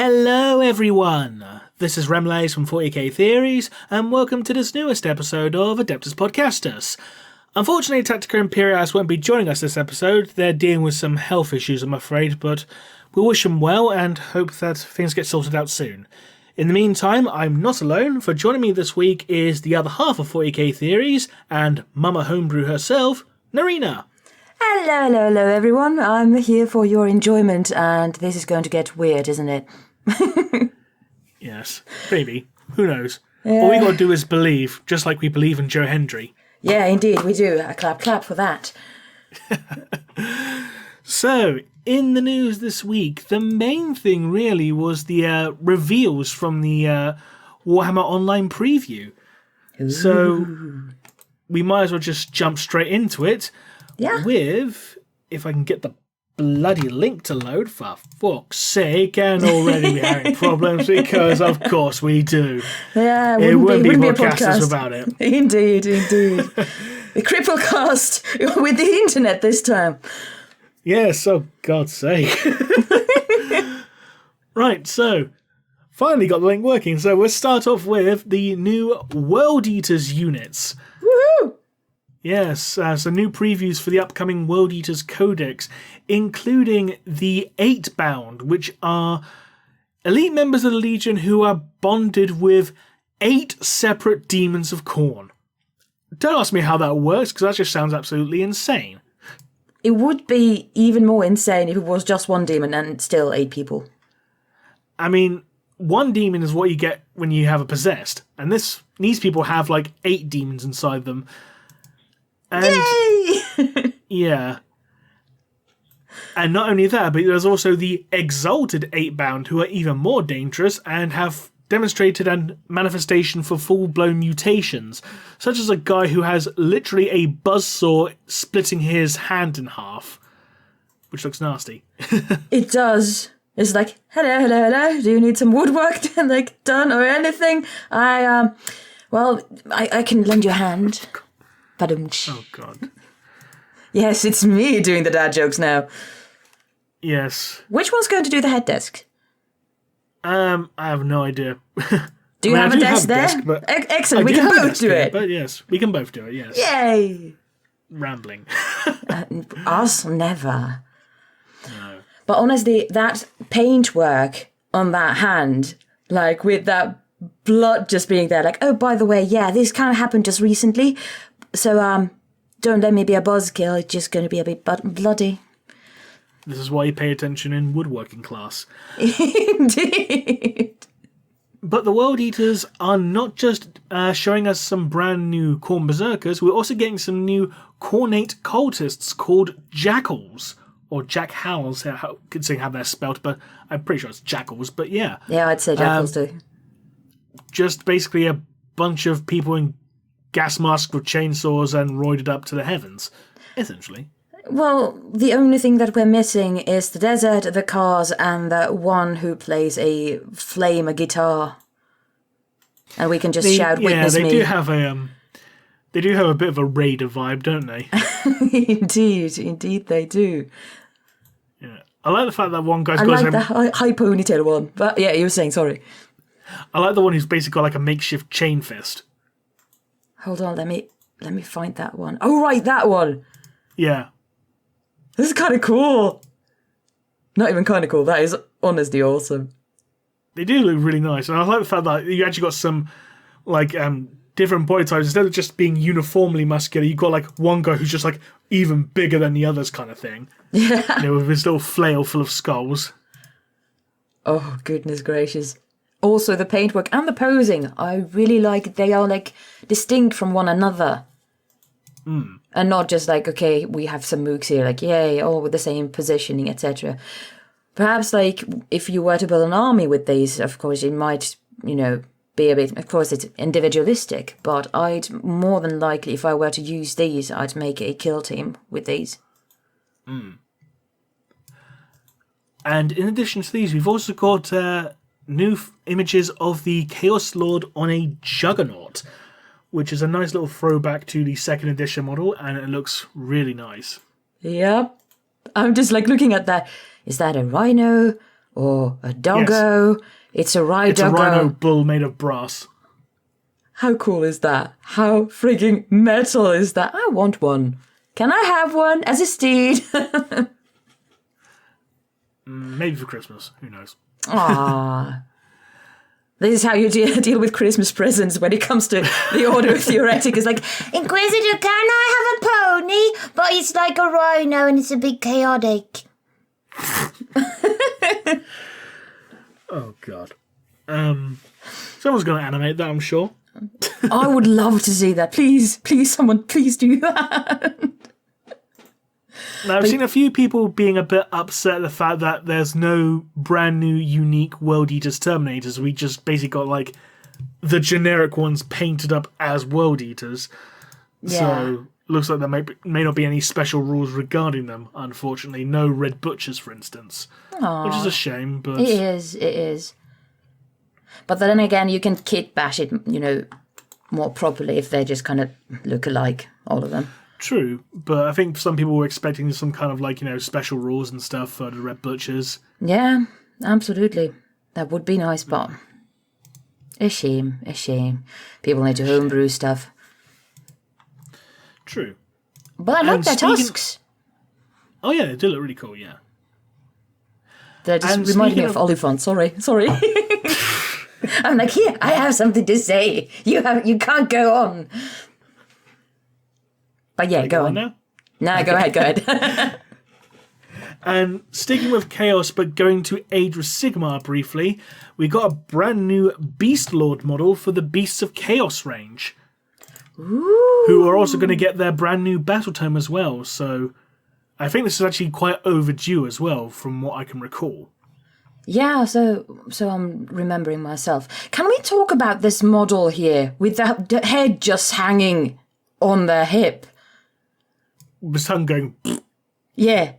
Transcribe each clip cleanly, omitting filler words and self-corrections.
Hello everyone, this is Remleiz from 40k Theories, and welcome to this newest episode of Adeptus Podcastus. Unfortunately, Tactica Imperialis won't be joining us this episode. They're dealing with some health issues, I'm afraid, but we'll wish them well and hope that things get sorted out soon. In the meantime, I'm not alone, for joining me this week is the other half of 40k Theories, and Mama Homebrew herself, Naerina. Hello everyone. I'm here for your enjoyment, and this is going to get weird, isn't it? Yes, maybe. Who knows? All we got to do is believe, just like we believe in Joe Hendry. Yeah, indeed, we do. A clap for that. So, in the news this week, the main thing really was the reveals from the Warhammer Online Preview. Ooh. So, we might as well just jump straight into it. Yeah. With, if I can get the bloody link to load, for fuck's sake, and already we're having problems because of course we do. Yeah, it wouldn't be a Podcastus podcast without it. Indeed. The Cripplecast with the internet this time. Yes, oh God's sake. Right, so finally got the link working. So we'll start off with the new World Eaters units. Woohoo! Yes, so new previews for the upcoming World Eaters Codex, including the 8-bound, which are elite members of the Legion who are bonded with 8 separate demons of Khorne. Don't ask me how that works, because that just sounds absolutely insane. It would be even more insane if it was just one demon and still 8 people. I mean, one demon is what you get when you have a possessed, and these people have like 8 demons inside them. And, yay! Yeah. And not only that, but there's also the Exalted 8-bound, who are even more dangerous and have demonstrated a manifestation for full-blown mutations, such as a guy who has literally a buzzsaw splitting his hand in half, which looks nasty. It does. It's like, hello, do you need some woodwork done or anything? I can lend you a hand. Oh, God. Yes, it's me doing the dad jokes now. Yes. Which one's going to do the head desk? I have no idea. Do you have a desk there? Excellent, we can both do it. But yes, we can both do it, yes. Yay! Rambling. Us, never. No. But honestly, that paintwork on that hand, like with that blood just being there, like, oh, by the way, yeah, this kind of happened just recently. So, don't let me be a buzzkill. It's just going to be a bit bloody. This is why you pay attention in woodworking class. Indeed. But the World Eaters are not just showing us some brand new Khorne Berserkers, we're also getting some new Khornate cultists called Jackals. Or Jackhals, considering how they're spelt, but I'm pretty sure it's Jackals, but yeah. Yeah, I'd say Jackals too. Just basically a bunch of people in gas masks with chainsaws and roided up to the heavens, essentially. Well, the only thing that we're missing is the desert, the cars, and the one who plays a guitar. And we can just shout, "Witness me." Yeah, they do have a bit of a raider vibe, don't they? Indeed they do. Yeah, I like the fact that one guy's got. I like the high ponytail one, but yeah, you were saying, sorry. I like the one who's basically got like a makeshift chain fist. Hold on, let me find that one. Oh, right, that one. Yeah. This is kind of cool. Not even kind of cool. That is honestly awesome. They do look really nice. And I like the fact that you actually got some, like, different body types. Instead of just being uniformly muscular, you've got, like, one guy who's just, like, even bigger than the others kind of thing. Yeah. You know, with his little flail full of skulls. Oh, goodness gracious. Also, the paintwork and the posing, I really like. They are, like, distinct from one another. And not just like, okay, we have some mooks here, like, yay, all with the same positioning, etc. Perhaps, like, if you were to build an army with these, of course, it might, be a bit, of course, it's individualistic, but I'd more than likely, if I were to use these, I'd make a kill team with these. And in addition to these, we've also got new images of the Chaos Lord on a Juggernaut, which is a nice little throwback to the 2nd edition model, and it looks really nice. Yep. I'm just like looking at that. Is that a rhino or a doggo. Yes. It's a rhino doggo. It's a rhino bull made of brass. How cool is that? How frigging metal is that? I want one. Can I have one as a steed? Maybe for Christmas. Who knows? Ah. This is how you deal with Christmas presents when it comes to the Order of Theoretic. It's like, Inquisitor, can I have a pony? But it's like a rhino and it's a bit chaotic. Oh, God. Someone's going to animate that, I'm sure. I would love to see that. Please, someone, please do that. Now, I've seen a few people being a bit upset at the fact that there's no brand new, unique World Eaters Terminators. We just basically got, like, the generic ones painted up as World Eaters. Yeah. So, looks like there may not be any special rules regarding them, unfortunately. No Red Butchers, for instance. Aww. Which is a shame, but... It is. But then again, you can kit bash it, more properly if they just kind of look alike, all of them. True, but I think some people were expecting some kind of special rules and stuff for the Red Butchers. Yeah, absolutely. That would be nice, but a shame. People need to homebrew stuff. True. But I like their tusks. Oh yeah, they do look really cool, yeah. They just remind me of Oliphant, sorry. I'm like, here, I have something to say. You can't go on. But yeah, go on. Now? No, okay. Go ahead. And sticking with Chaos, but going to Age of Sigmar briefly, we got a brand new Beast Lord model for the Beasts of Chaos range. Ooh. Who are also going to get their brand new battle tome as well. So I think this is actually quite overdue as well, from what I can recall. Yeah, so I'm remembering myself. Can we talk about this model here with the head just hanging on their hip? The tongue going... Yeah.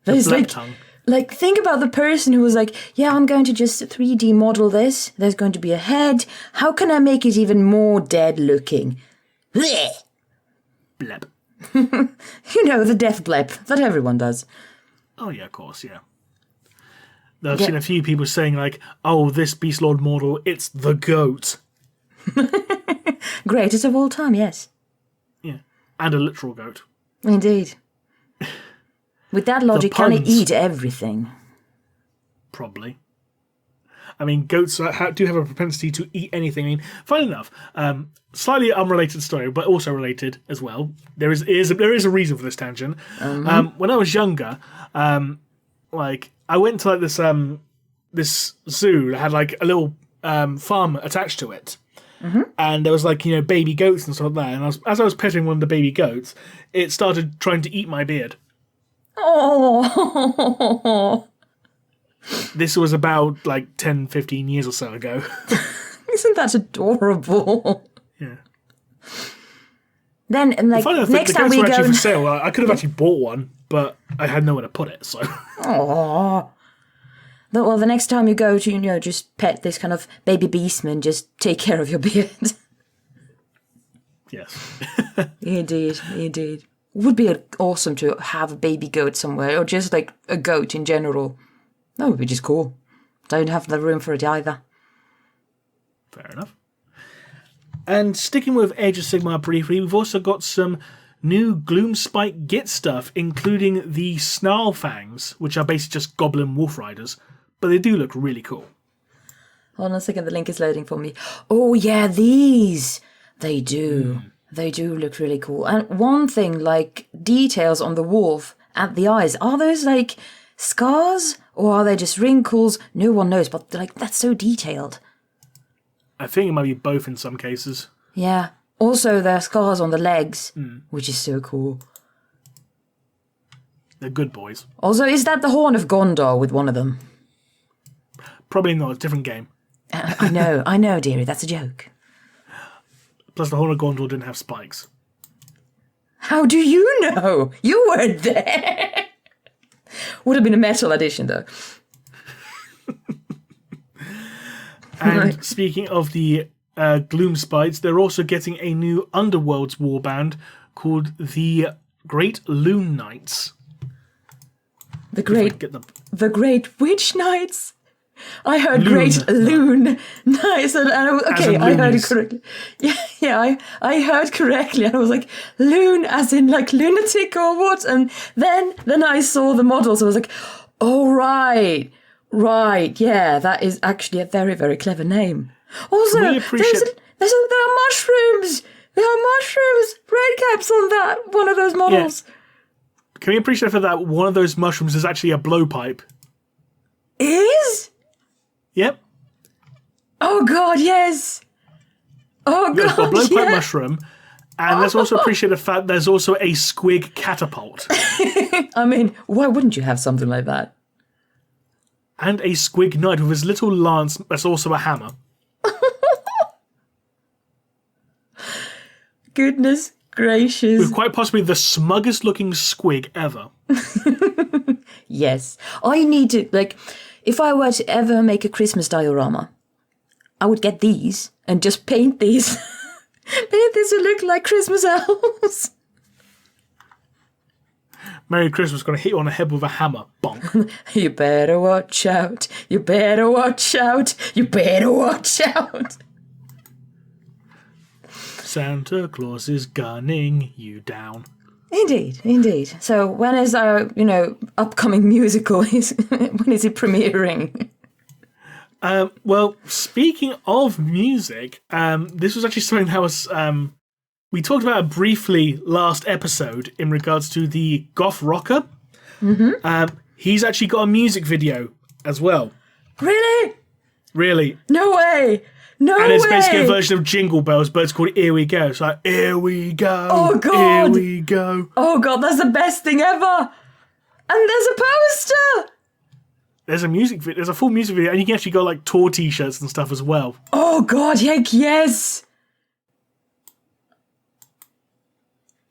There's tongue. Like, think about the person who was like, yeah, I'm going to just 3D model this. There's going to be a head. How can I make it even more dead looking? Blech. Bleb. The death bleb that everyone does. Oh, yeah, of course, yeah. I've seen a few people saying, like, oh, this Beast Lord model, it's the GOAT. Greatest of all time, yes. Yeah, and a literal goat. Indeed. With that logic, can it eat everything? Probably. I mean, goats do have a propensity to eat anything. I mean, funny enough, slightly unrelated story, but also related as well. There is a reason for this tangent. When I was younger, I went to this zoo that had like a little farm attached to it. Mm-hmm. And there was baby goats and stuff like that. And as I was petting one of the baby goats, it started trying to eat my beard. Oh. This was about 10, 15 years or so ago. Isn't that adorable? Yeah. Then next time we go, actually for sale. I could have actually bought one, but I had nowhere to put it. So. Oh. Well, the next time you go to, just pet this kind of baby beastman, just take care of your beard. Yes. Indeed. Would be awesome to have a baby goat somewhere, or just a goat in general. That would be just cool. Don't have the room for it either. Fair enough. And sticking with Age of Sigmar briefly, we've also got some new Gloomspite Git stuff, including the Snarlfangs, which are basically just goblin wolf riders, but they do look really cool. Hold on a second, the link is loading for me. Oh yeah, these! They do. They do look really cool. And one thing, details on the wolf at the eyes. Are those scars? Or are they just wrinkles? No one knows, but that's so detailed. I think it might be both in some cases. Yeah. Also, there are scars on the legs, which is so cool. They're good boys. Also, is that the Horn of Gondor with one of them? Probably not. It's a different game. I know, dearie. That's a joke. Plus, the Horn of Gondor didn't have spikes. How do you know? You weren't there. Would have been a metal edition, though. And speaking of the Gloomspites, they're also getting a new Underworlds warband called the Great Loon Knights. The Great... the Great Witch Knights. I heard Loon. Great Loon Knights, and okay, I heard it correctly. Yeah, I heard correctly, and I was like, loon as in like lunatic or what? And then I saw the models, I was like, oh right, yeah, that is actually a very, very clever name. Also, there are mushrooms. There are mushrooms, red caps on that one of those models. Yeah. Can we appreciate for that one of those mushrooms is actually a blowpipe? Is? Yep. Oh god, yes. Oh god, a blowpipe mushroom, and let's also appreciate the fact there's also a squig catapult. I mean, why wouldn't you have something like that? And a squig knight with his little lance that's also a hammer. Goodness gracious. With quite possibly the smuggest looking squig ever. Yes. I need to, like, if I were to ever make a Christmas diorama, I would get these and just paint these. Paint these to look like Christmas elves. Merry Christmas going to hit you on the head with a hammer. Bonk. You better watch out. You better watch out. You better watch out. Santa Claus is gunning you down. Indeed. So when is our, upcoming musical? When is it premiering? Well, speaking of music, this was actually something that was we talked about it briefly last episode in regards to the goth rocker. Mm-hmm. He's actually got a music video as well. Really? No way! And it's basically a version of Jingle Bells, but it's called Here We Go. It's like, here we go. Oh, God. Here we go. Oh, God, that's the best thing ever. And there's a poster. There's a music video. There's a full music video, and you can actually go like tour t-shirts and stuff as well. Oh, God, heck yes.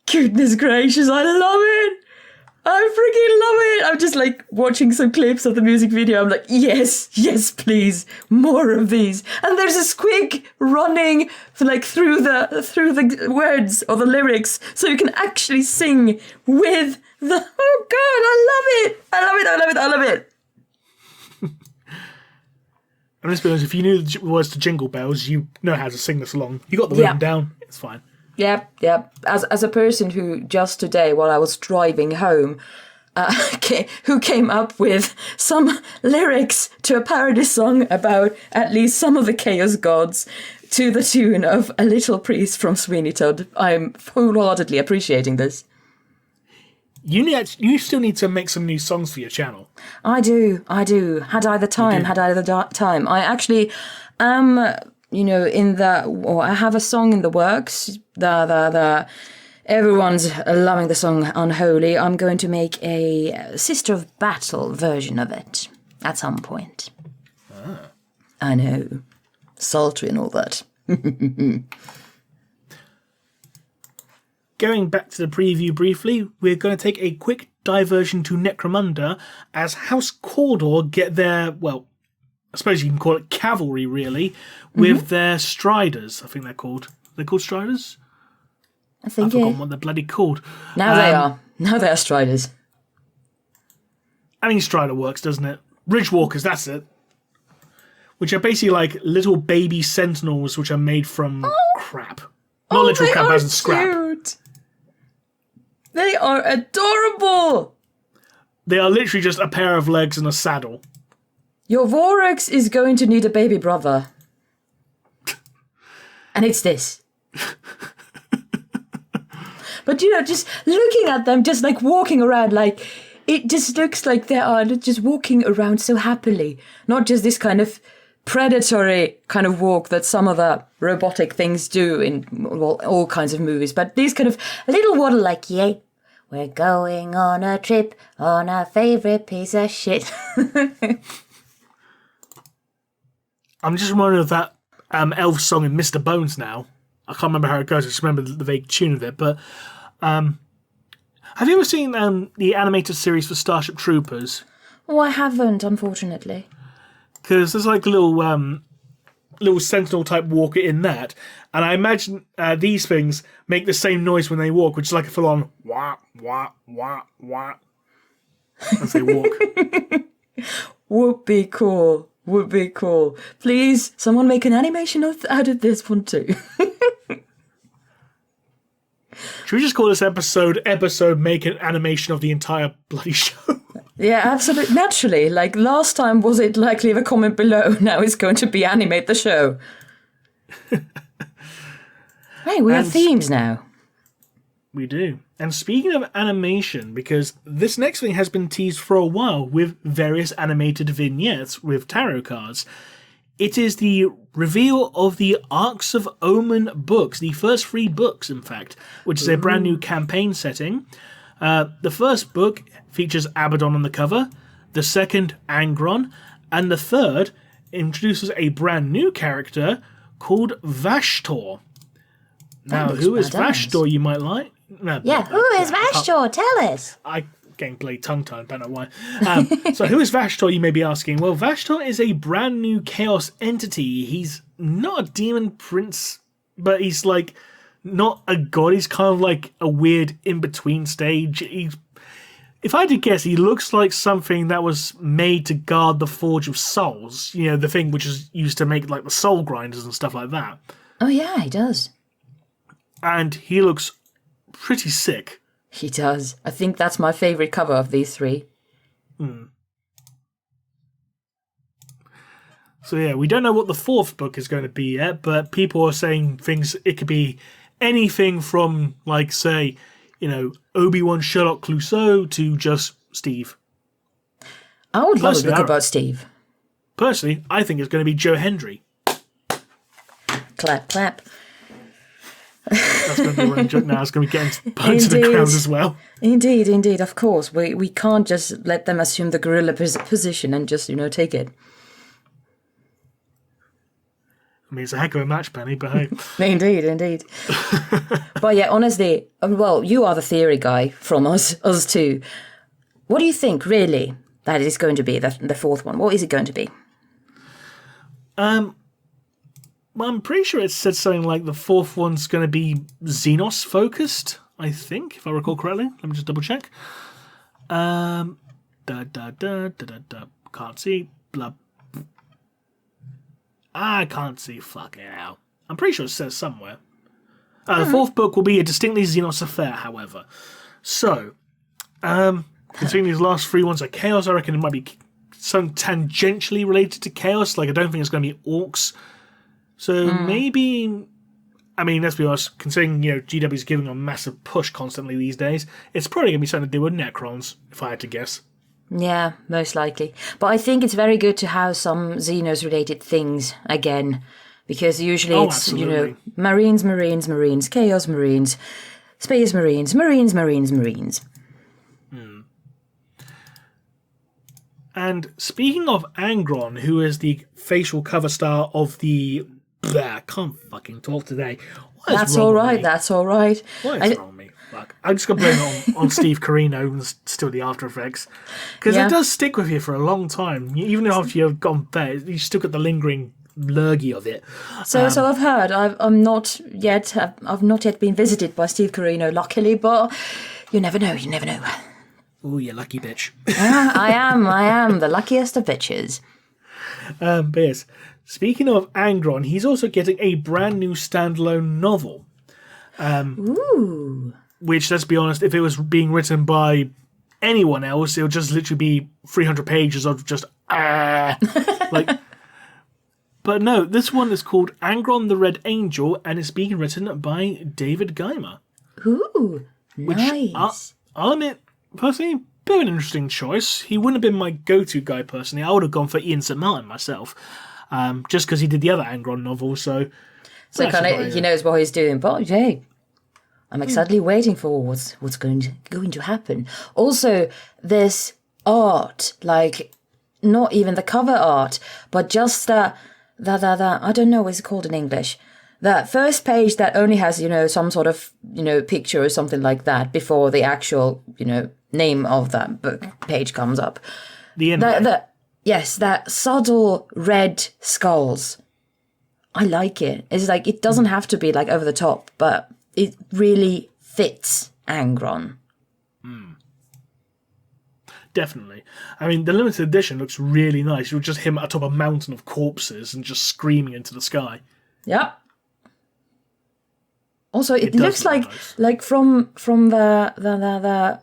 Goodness gracious, I love it. I freaking love it. I'm just like watching some clips of the music video. I'm like, yes, please, more of these. And there's a squig running through the words or the lyrics, so you can actually sing with the. Oh God, I love it. I'm just honest, if you knew the words to Jingle Bells, you know how to sing this along. You got the rhythm down. It's fine. Yep. As a person who just today, while I was driving home, who came up with some lyrics to a parody song about at least some of the Chaos Gods to the tune of A Little Priest from Sweeney Todd, I'm wholeheartedly appreciating this. You still need to make some new songs for your channel. I do. Had I the time. I actually am... I have a song in the works. Everyone's loving the song Unholy. I'm going to make a Sister of Battle version of it at some point. I know. Sultry and all that. Going back to the preview briefly, we're going to take a quick diversion to Necromunda as House Cawdor get their, well, I suppose you can call it cavalry, really, with their striders. I think they're called. They're called striders? I've forgotten what they're bloody called. Now they are. Now they are striders. I mean, strider works, doesn't it? Ridgewalkers, that's it. Which are basically like little baby sentinels which are made from crap. Not literal crap, as in scrap. Cute. They are adorable. They are literally just a pair of legs and a saddle. Your Vorax is going to need a baby brother. And it's this. But, just looking at them, just like walking around, like, it just looks like they are just walking around so happily. Not just this kind of predatory kind of walk that some other robotic things do in all kinds of movies. But these kind of little waddle like, yay, we're going on a trip on our favourite piece of shit. I'm just reminded of that elf song in Mr. Bones now. I can't remember how it goes. I just remember the vague tune of it. But have you ever seen the animated series for Starship Troopers? Oh, I haven't, unfortunately. Because there's like a little sentinel type walker in that. And I imagine these things make the same noise when they walk, which is like a full-on wah, wah, wah, wah, as they walk. Would be cool. Would be cool. Please, someone make an animation out of this one too. Should we just call this episode make an animation of the entire bloody show? Yeah, absolutely. Naturally. Like, last time was it like leave a comment below. Now it's going to be animate the show. Hey, we have themes now. We do. And speaking of animation, because this next thing has been teased for a while with various animated vignettes with tarot cards, it is the reveal of the Arcs of Omen books, the first 3 books, in fact, which is a brand new campaign setting. The first book features Abaddon on the cover, the second, Angron, and the third introduces a brand new character called Vashtor. Now, who is Vashtor, you might like? No, yeah, who is Vashtor? Tell us. I'm getting played tongue-tied, don't know why. So who is Vashtor, you may be asking? Well, Vashtor is a brand new chaos entity. He's not a demon prince, but he's like not a god. He's kind of like a weird in-between stage. If I had to guess, he looks like something that was made to guard the Forge of Souls. You know, the thing which is used to make like the soul grinders and stuff like that. Oh yeah, he does. And he looks pretty sick. He does. I think that's my favourite cover of these 3. So yeah, we don't know what the 4th book is going to be yet, but people are saying things. It could be anything from, like, say, you know, Obi-Wan Sherlock Clouseau to just Steve. I would love a book about Steve. Personally, I think it's going to be Joe Hendry. Clap, clap. That's going to be running joke now. It's going to be getting put to the ground as well. Indeed, indeed, of course. We can't just let them assume the gorilla position and just, take it. I mean, it's a heck of a match, Penny, but hey. Indeed, indeed. But yeah, honestly, well, you are the theory guy from us two. What do you think, really, that is going to be the 4th one? What is it going to be? Well, I'm pretty sure it said something like the 4th one's going to be Xenos focused, I think, if I recall correctly. Let me just double check. Can't see. Blah. I can't see. Fucking hell. I'm pretty sure it says somewhere. The 4th book will be a distinctly Xenos affair, however. So, considering these last 3 ones are Chaos, I reckon it might be some tangentially related to Chaos. Like, I don't think it's going to be Orcs. So maybe, I mean, let's be honest, considering, GW's giving a massive push constantly these days, it's probably going to be something to do with Necrons, if I had to guess. Yeah, most likely. But I think it's very good to have some Xenos-related things again, because usually it's, absolutely. Marines, Chaos Marines, Space Marines. And speaking of Angron, who is the facial cover star of the... I can't fucking talk today. That's all right. What is wrong with me? Fuck. I'm just going to blame it on Steve Carino and still the After Effects. Because it does stick with you for a long time. Even after you've gone bad, you still got the lingering lurgy of it. So I've heard. I've not yet been visited by Steve Carino, luckily, but you never know. Oh, you lucky bitch. I am the luckiest of bitches. But yes, speaking of Angron, he's also getting a brand new standalone novel. Ooh. Which, let's be honest, if it was being written by anyone else, it would just literally be 300 pages of just like. But no, this one is called Angron the Red Angel, and it's being written by David Geimer. Ooh, nice. I'll admit, personally, bit of an interesting choice. He wouldn't have been my go-to guy personally. I would have gone for Ian St. Martin myself, just because he did the other Angron novel. So kind of he knows what he's doing. But hey, I'm excitedly waiting for what's going to happen. Also, this art, like not even the cover art, but just that I don't know what's it called in English. That first page that only has, some sort of, picture or something like that before the actual, name of that book page comes up. The end. Yes, that subtle red skulls. I like it. It's like, it doesn't have to be like over the top, but it really fits Angron. definitely. I mean, the limited edition looks really nice. You're just him atop a mountain of corpses and just screaming into the sky. Yeah. Also, it looks look like nice. from the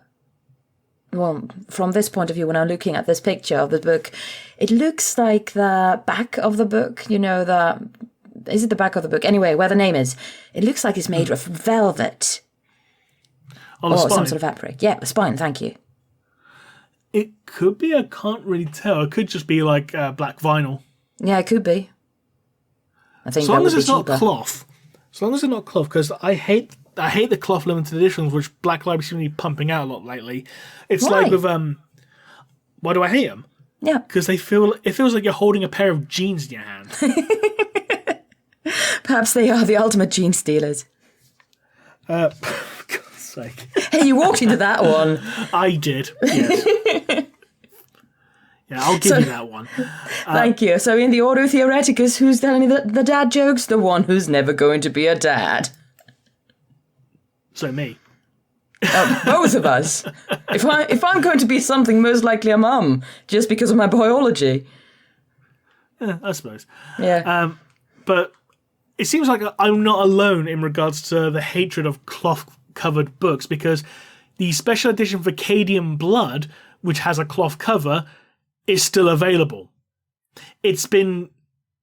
well, from this point of view, when I'm looking at this picture of the book, it looks like the back of the book. You know, is it the back of the book? Anyway, where the name is, it looks like it's made of velvet. Or some sort of fabric. Yeah, the spine. Thank you. It could be. I can't really tell. It could just be like black vinyl. Yeah, it could be. I think As long as it's cheaper. not cloth. As long as it's not cloth, because I hate the cloth limited editions, which Black Library seems to be pumping out a lot lately. It's Why? like with why do I hate them? Yeah. Because it feels like you're holding a pair of jeans in your hand. Perhaps they are the ultimate gene stealers. For God's sake. Hey, you walked into that one. I did. Yes. Yeah, I'll give you that one. Thank you. So in the Ordo Theoreticus, who's telling the dad jokes? The one who's never going to be a dad. So me. Both of us. If I'm going to be something, most likely a mum, just because of my biology. Yeah, I suppose. Yeah. But it seems like I'm not alone in regards to the hatred of cloth-covered books, because the special edition for Cadian Blood, which has a cloth cover, is still available. It's been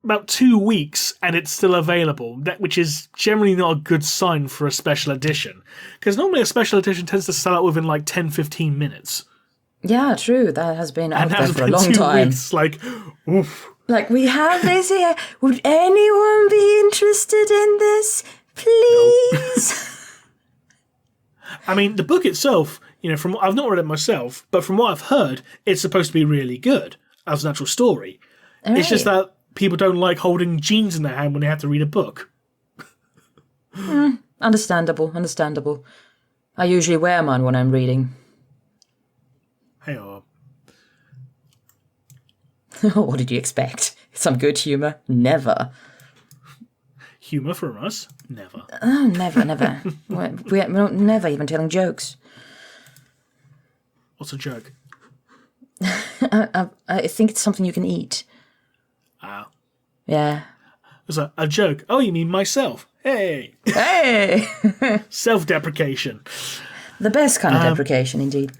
about 2 weeks and it's still available, which is generally not a good sign for a special edition, because normally a special edition tends to sell out within like 10-15 minutes. Yeah, true. That has been out there for a long 2 time. weeks, like, oof. Like, we have this here. Would anyone be interested in this? Please? I mean, the book itself, I've not read it myself, but from what I've heard, it's supposed to be really good as an actual story. All It's just right. that people don't like holding jeans in their hand when they have to read a book. Understandable. I usually wear mine when I'm reading. Hey, What did you expect? Some good humour? Never. humour from us? Never. Oh, never. We're never even telling jokes. What's a joke? I think it's something you can eat. Ah. Yeah. It's a joke. Oh, you mean myself? Hey! Hey! Self-deprecation. The best kind of deprecation, indeed.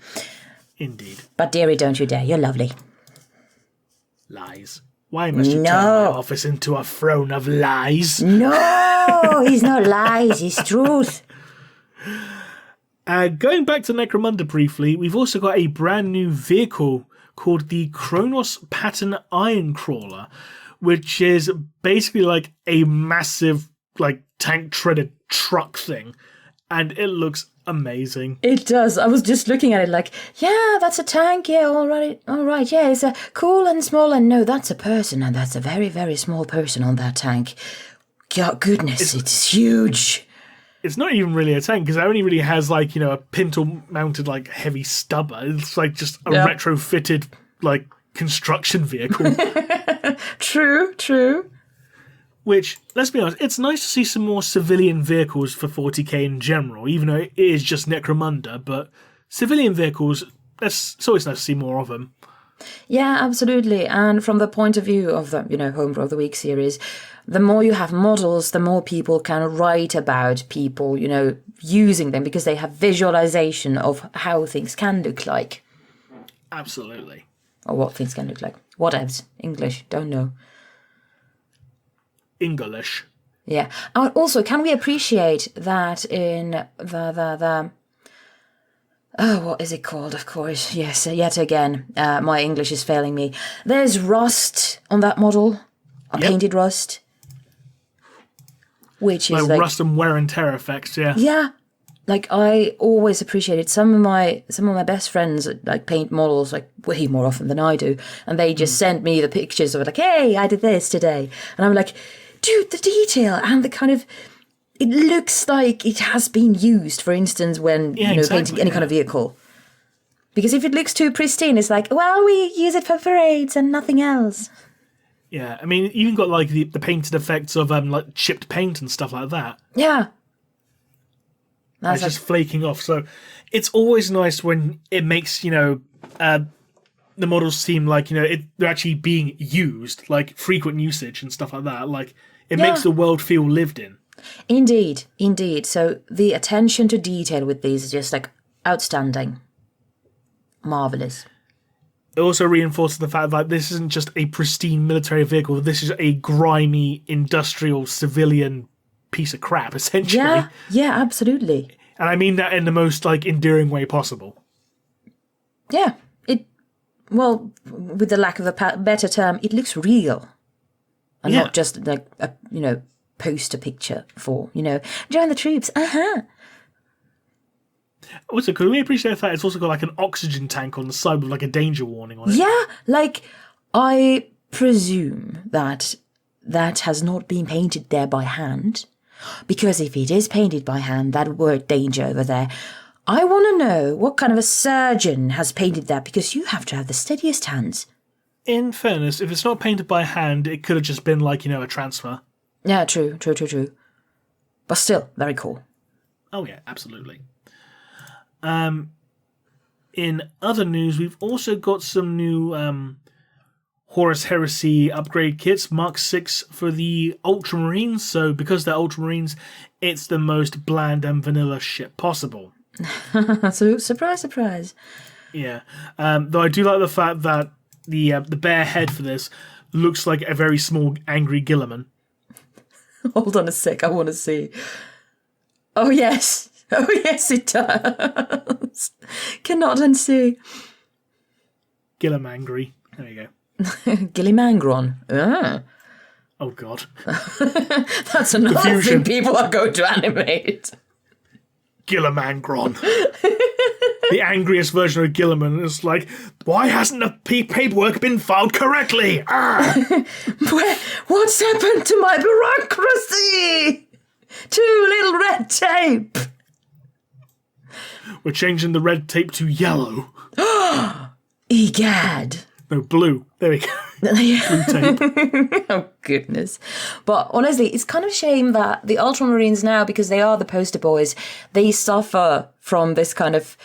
Indeed. But dearie, don't you dare. You're lovely. Lies. Why must you turn No. my office into a throne of lies? No! He's not lies. He's truth. Going back to Necromunda briefly, we've also got a brand new vehicle called the Kronos Pattern Iron Crawler, which is basically like a massive, like, tank-treaded truck thing, and it looks amazing. It does. I was just looking at it like, yeah, that's a tank. Yeah, all right. Yeah, it's a cool and small. And no, that's a person, and that's a very, very small person on that tank. God, goodness, it's huge. It's not even really a tank, because it only really has, like, a pintle-mounted, like, heavy stubber. It's like just a retrofitted, like, construction vehicle. True. Which, let's be honest, it's nice to see some more civilian vehicles for 40k in general, even though it is just Necromunda, but civilian vehicles, it's always nice to see more of them. Yeah, absolutely. And from the point of view of the, Homebrew of the Week series, the more you have models, the more people can write about people, using them, because they have visualization of how things can look like. Absolutely. Or what things can look like. Whatevs. English. Don't know. English. Yeah. Also, can we appreciate that in the what is it called? Of course, yes. Yet again, my English is failing me. There's rust on that model, painted rust, which is like rust and wear and tear effects. Yeah. Yeah. Like, I always appreciated some of my best friends like paint models like way more often than I do, and they just sent me the pictures of it, like, hey, I did this today, and I'm like, dude, the detail and the kind of, it looks like it has been used, for instance, when painting any kind of vehicle. Because if it looks too pristine, it's like, well, we use it for parades and nothing else. Yeah, I mean, you even got like the painted effects of like chipped paint and stuff like that. Yeah. It's just flaking off. So it's always nice when it makes, the models seem like, they're actually being used, like frequent usage and stuff like that. Like, it makes the world feel lived in. Indeed. So the attention to detail with these is just like outstanding. Marvellous. It also reinforces the fact that this isn't just a pristine military vehicle, this is a grimy, industrial, civilian piece of crap, essentially. Yeah, absolutely. And I mean that in the most, like, endearing way possible. Yeah, with the lack of a better term, it looks real. And not just like a, poster picture for, join the troops, Also, could we appreciate the fact it's also got like an oxygen tank on the side with like a danger warning on it? Yeah, like, I presume that has not been painted there by hand. Because if it is painted by hand, that word danger over there, I want to know what kind of a surgeon has painted that, because you have to have the steadiest hands. In fairness, if it's not painted by hand, it could have just been like, a transfer. Yeah, true. But still, very cool. Oh yeah, absolutely. In other news, we've also got some new Horus Heresy upgrade kits, Mark 6 for the Ultramarines. So because they're Ultramarines, it's the most bland and vanilla ship possible. So surprise. Yeah. Though I do like the fact that the bare head for this looks like a very small angry Guilliman. Hold on a sec, I want to see. Oh yes, it does. Cannot unsee. Gillimangry. There you go. Gillimangron. Ah. Oh god. That's another thing people are going to animate. Gillimangron. The angriest version of Gilliman is like, why hasn't the paperwork been filed correctly? What's happened to my bureaucracy? Too little red tape. We're changing the red tape to yellow. Egad. No, blue. There we go. Blue tape. Oh, goodness. But honestly, it's kind of a shame that the Ultramarines now, because they are the poster boys, they suffer from this kind of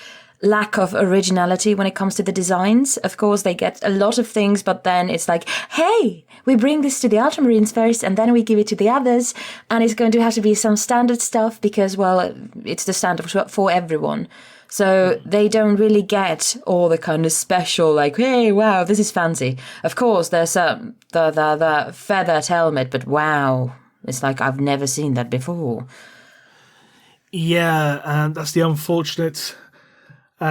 lack of originality when it comes to the designs. Of course, they get a lot of things, but then it's like, hey, we bring this to the Ultramarines first, and then we give it to the others, and it's going to have to be some standard stuff because, well, it's the standard for everyone. So they don't really get all the kind of special, like, hey, wow, this is fancy. Of course, there's the feathered helmet, but wow, it's like I've never seen that before. Yeah, and that's the unfortunate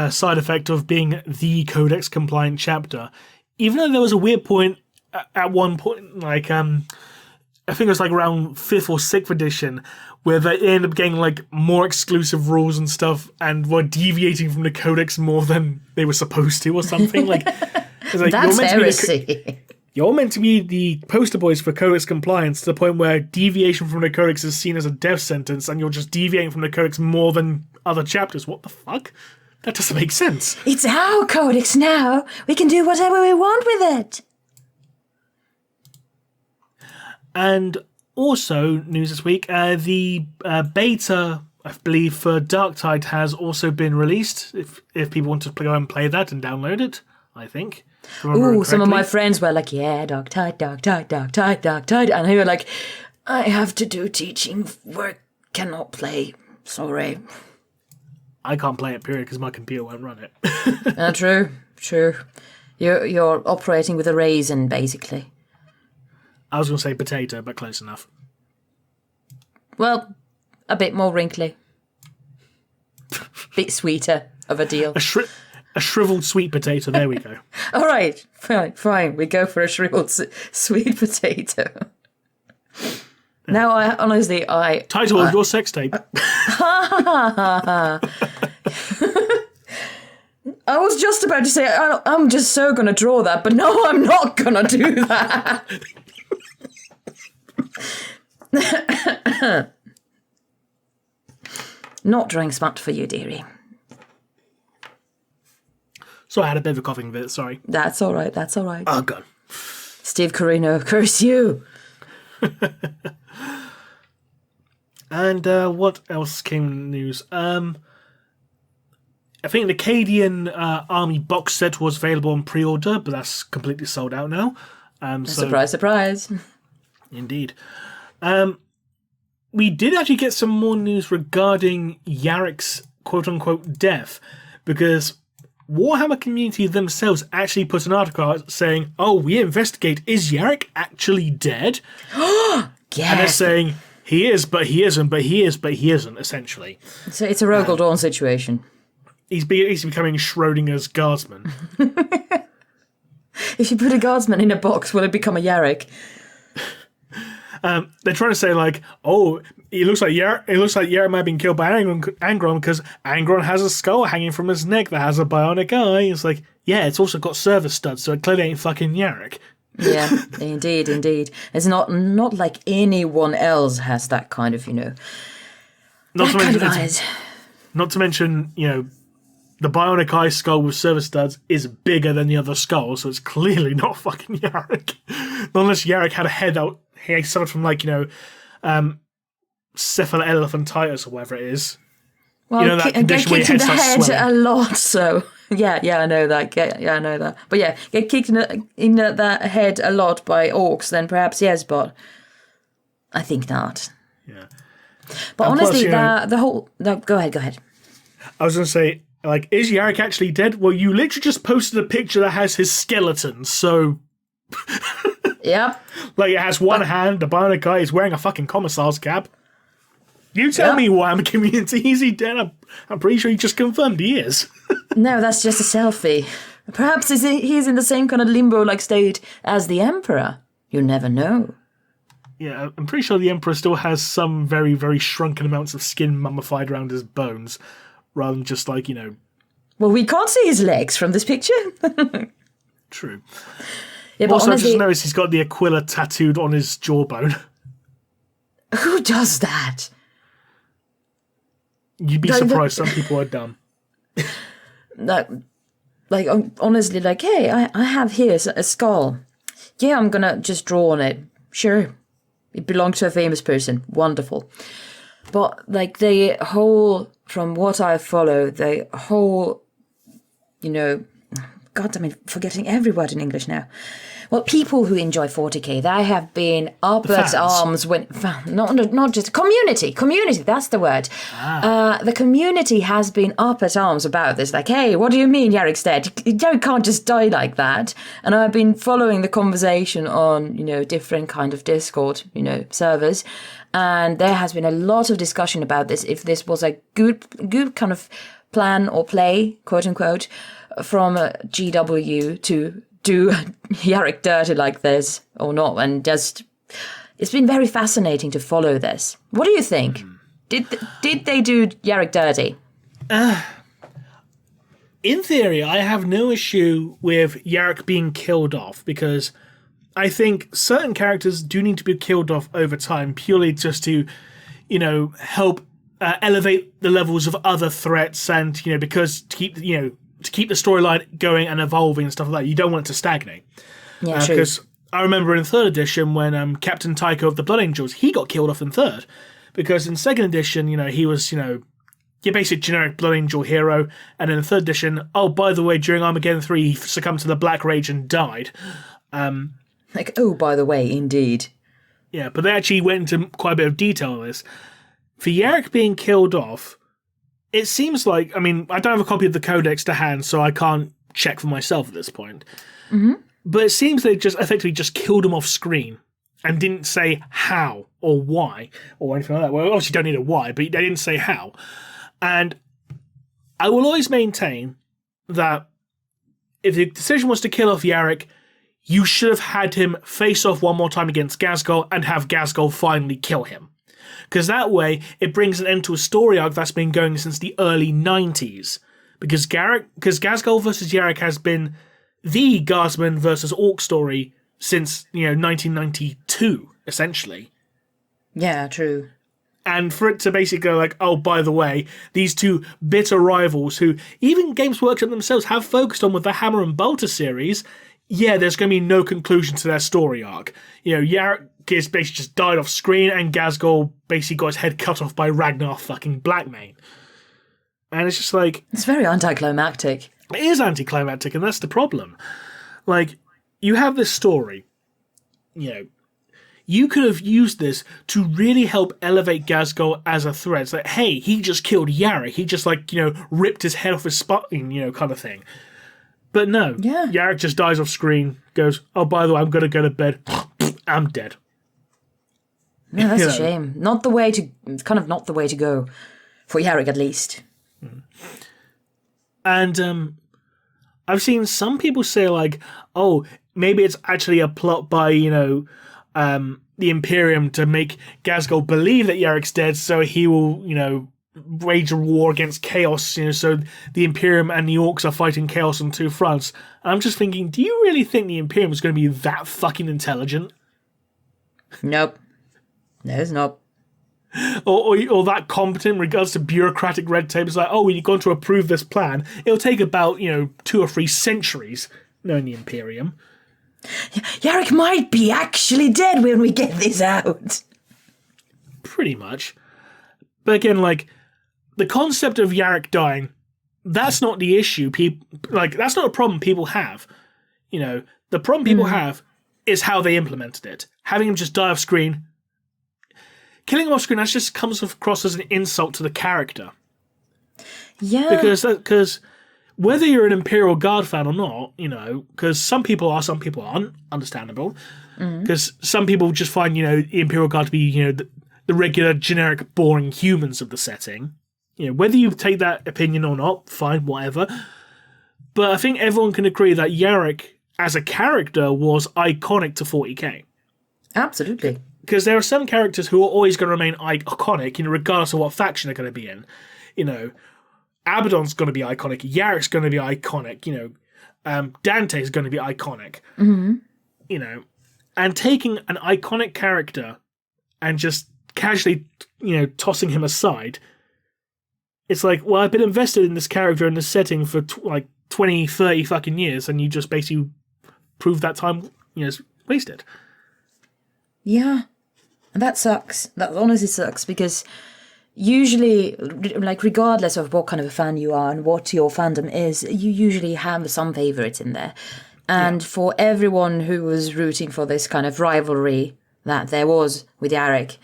side effect of being the Codex compliant chapter. Even though there was a weird point at one point, like I think it was like around 5th or 6th edition, where they ended up getting like more exclusive rules and stuff, and were deviating from the Codex more than they were supposed to, or something. Like, it's like that's heresy. You're meant to be the poster boys for Codex compliance, to the point where deviation from the Codex is seen as a death sentence, and you're just deviating from the Codex more than other chapters. What the fuck? That doesn't make sense. It's our Codex now. We can do whatever we want with it. And also, news this week, the beta, I believe, for Darktide has also been released, if people want to go and play that and download it, I think. Ooh, some of my friends were like, yeah, Darktide. And they were like, I have to do teaching work, cannot play. Sorry. I can't play it, period, because my computer won't run it. True. You're operating with a raisin, basically. I was going to say potato, but close enough. Well, a bit more wrinkly. Bit sweeter of a deal. A shriveled sweet potato, there we go. All right, fine. We go for a shriveled sweet potato. Now, I Title of your sex tape. I was just about to say, I'm just so going to draw that, but no, I'm not going to do that. Not drawing smut for you, dearie. So I had a bit of a coughing fit, sorry. That's all right. Oh, God. Steve Carino, curse you. And what else came in the news? I think the Cadian Army box set was available on pre-order, but that's completely sold out now. Surprise, surprise. Indeed. We did actually get some more news regarding Yarrick's quote-unquote death, because Warhammer community themselves actually put an article out saying, oh, we investigate, is Yarrick actually dead? Yes. And they're saying, he is, but he isn't, but he is, but he isn't, essentially. So it's a Rogel Dawn situation. He's becoming Schrodinger's guardsman. If you put a guardsman in a box, will it become a Yarrick? They're trying to say, like, oh, it looks like Yarrick might have been killed by Angron because Angron has a skull hanging from his neck that has a bionic eye. It's like, yeah, it's also got service studs, so it clearly ain't fucking Yarrick. Yeah, indeed. It's not like anyone else has that kind of, Not to mention, eyes. The bionic eye skull with service studs is bigger than the other skull, so it's clearly not fucking Yarrick. Not unless Yarrick had a head that he suffered from, cephalopelophantitis or whatever it is. Well, that get condition where your kicked in head the starts head swelling. a lot, so... Yeah, I know that. I know that. But yeah, get kicked in that head a lot by orcs, then perhaps yes, but I think not. Yeah. But And honestly, plus, the whole... No, go ahead. I was going to say, is Yarrick actually dead? Well, you literally just posted a picture that has his skeleton, so... Yep. It has one hand, the bionic eye is wearing a fucking commissar's cap. You tell me, Warhammer community, is he dead? I'm pretty sure you just confirmed he is. No, that's just a selfie. Perhaps he's in the same kind of limbo-like state as the Emperor. You never know. Yeah, I'm pretty sure the Emperor still has some very, very shrunken amounts of skin mummified around his bones, rather than just Well, we can't see his legs from this picture. True. Yeah, but Also, honestly, I just noticed he's got the Aquila tattooed on his jawbone. who does that? You'd be surprised, some people are dumb. Honestly, hey, I have here a skull. Yeah, I'm gonna just draw on it. Sure, it belongs to a famous person. Wonderful. But the whole, from what I follow, the whole, God damn it, forgetting every word in English now. Well, people who enjoy 40k, they have been up at arms when... Not just... Community, that's the word. The community has been up at arms about this. Hey, what do you mean Yarrick's dead? You can't just die like that. And I've been following the conversation on, different kind of Discord, servers. And there has been a lot of discussion about this, if this was a good kind of plan or play, quote unquote, from GW to do Yarrick dirty like this or not. And just, it's been very fascinating to follow this. What do you think? Did they do Yarrick dirty? In theory, I have no issue with Yarrick being killed off, because I think certain characters do need to be killed off over time, purely just to, help elevate the levels of other threats, and because to keep the storyline going and evolving and stuff like that, you don't want it to stagnate. Yeah, true. Because I remember in 3rd edition when Captain Tycho of the Blood Angels, he got killed off in 3rd, because in 2nd edition, he was your basic generic Blood Angel hero, and in 3rd edition, oh, by the way, during Armageddon 3, he succumbed to the Black Rage and died. Oh, by the way, indeed. Yeah, but they actually went into quite a bit of detail on this. For Yarrick being killed off, it seems like, I don't have a copy of the Codex to hand, so I can't check for myself at this point. Mm-hmm. But it seems they just effectively just killed him off screen and didn't say how or why or anything like that. Well, obviously you don't need a why, but they didn't say how. And I will always maintain that if the decision was to kill off Yarrick, you should have had him face off one more time against Ghazghkull and have Ghazghkull finally kill him. Because that way, it brings an end to a story arc that's been going since the early 90s. Because Ghazghkull versus Yarrick has been the Guardsman versus Orc story since, 1992, essentially. Yeah, true. And for it to basically go oh, by the way, these two bitter rivals who even Games Workshop themselves have focused on with the Hammer and Bolter series, yeah, there's going to be no conclusion to their story arc. Yarrick is basically just died off screen, and Ghazghkull basically got his head cut off by Ragnar fucking Blackmane. And it's just like... It's very anticlimactic. It is anticlimactic, and that's the problem. Like, you have this story, you know, you could have used this to really help elevate Ghazghkull as a threat. It's like, hey, he just killed Yarrick. He just, like, you know, ripped his head off his spine, you know, kind of thing. But no, yeah. Yarrick just dies off screen, goes, oh, by the way, I'm going to go to bed. I'm dead. Yeah, that's a shame. Not the way to, kind of not the way to go. For Yarrick, at least. And I've seen some people say, like, oh, maybe it's actually a plot by, you know, the Imperium to make Ghazghkull believe that Yarrick's dead, so he will, you know, wage a war against Chaos, you know, so the Imperium and the Orcs are fighting Chaos on two fronts. And I'm just thinking, do you really think the Imperium is going to be that fucking intelligent? Nope. No, it's not. Or that competent in regards to bureaucratic red tape. It's like, oh, you're going to approve this plan. It'll take about, you know, 2 or 3 centuries, knowing the Imperium. Yarrick might be actually dead when we get this out. Pretty much. But again, like, the concept of Yarrick dying, that's not the issue. That's not a problem people have. You know, the problem people have is how they implemented it. Having him just die off screen. Killing him off screen, that just comes across as an insult to the character. Yeah. Because whether you're an Imperial Guard fan or not, you know, because some people are, some people aren't, understandable. Because some people just find, you know, the Imperial Guard to be, you know, the regular, generic, boring humans of the setting. You know, whether you take that opinion or not, fine, whatever. But I think everyone can agree that Yarrick, as a character, was iconic to 40k. Absolutely. Because there are some characters who are always going to remain iconic, you know, regardless of what faction they're going to be in. You know, Abaddon's going to be iconic, Yarrick's going to be iconic, you know, Dante's going to be iconic. You know, and taking an iconic character and just casually, you know, tossing him aside, it's like, well, I've been invested in this character in this setting for like 20, 30 fucking years, and you just basically prove that time, you know, is wasted. Yeah. And that sucks. That honestly sucks, because usually, like, regardless of what kind of a fan you are and what your fandom is, you usually have some favourites in there. And for everyone who was rooting for this kind of rivalry that there was with Yarrick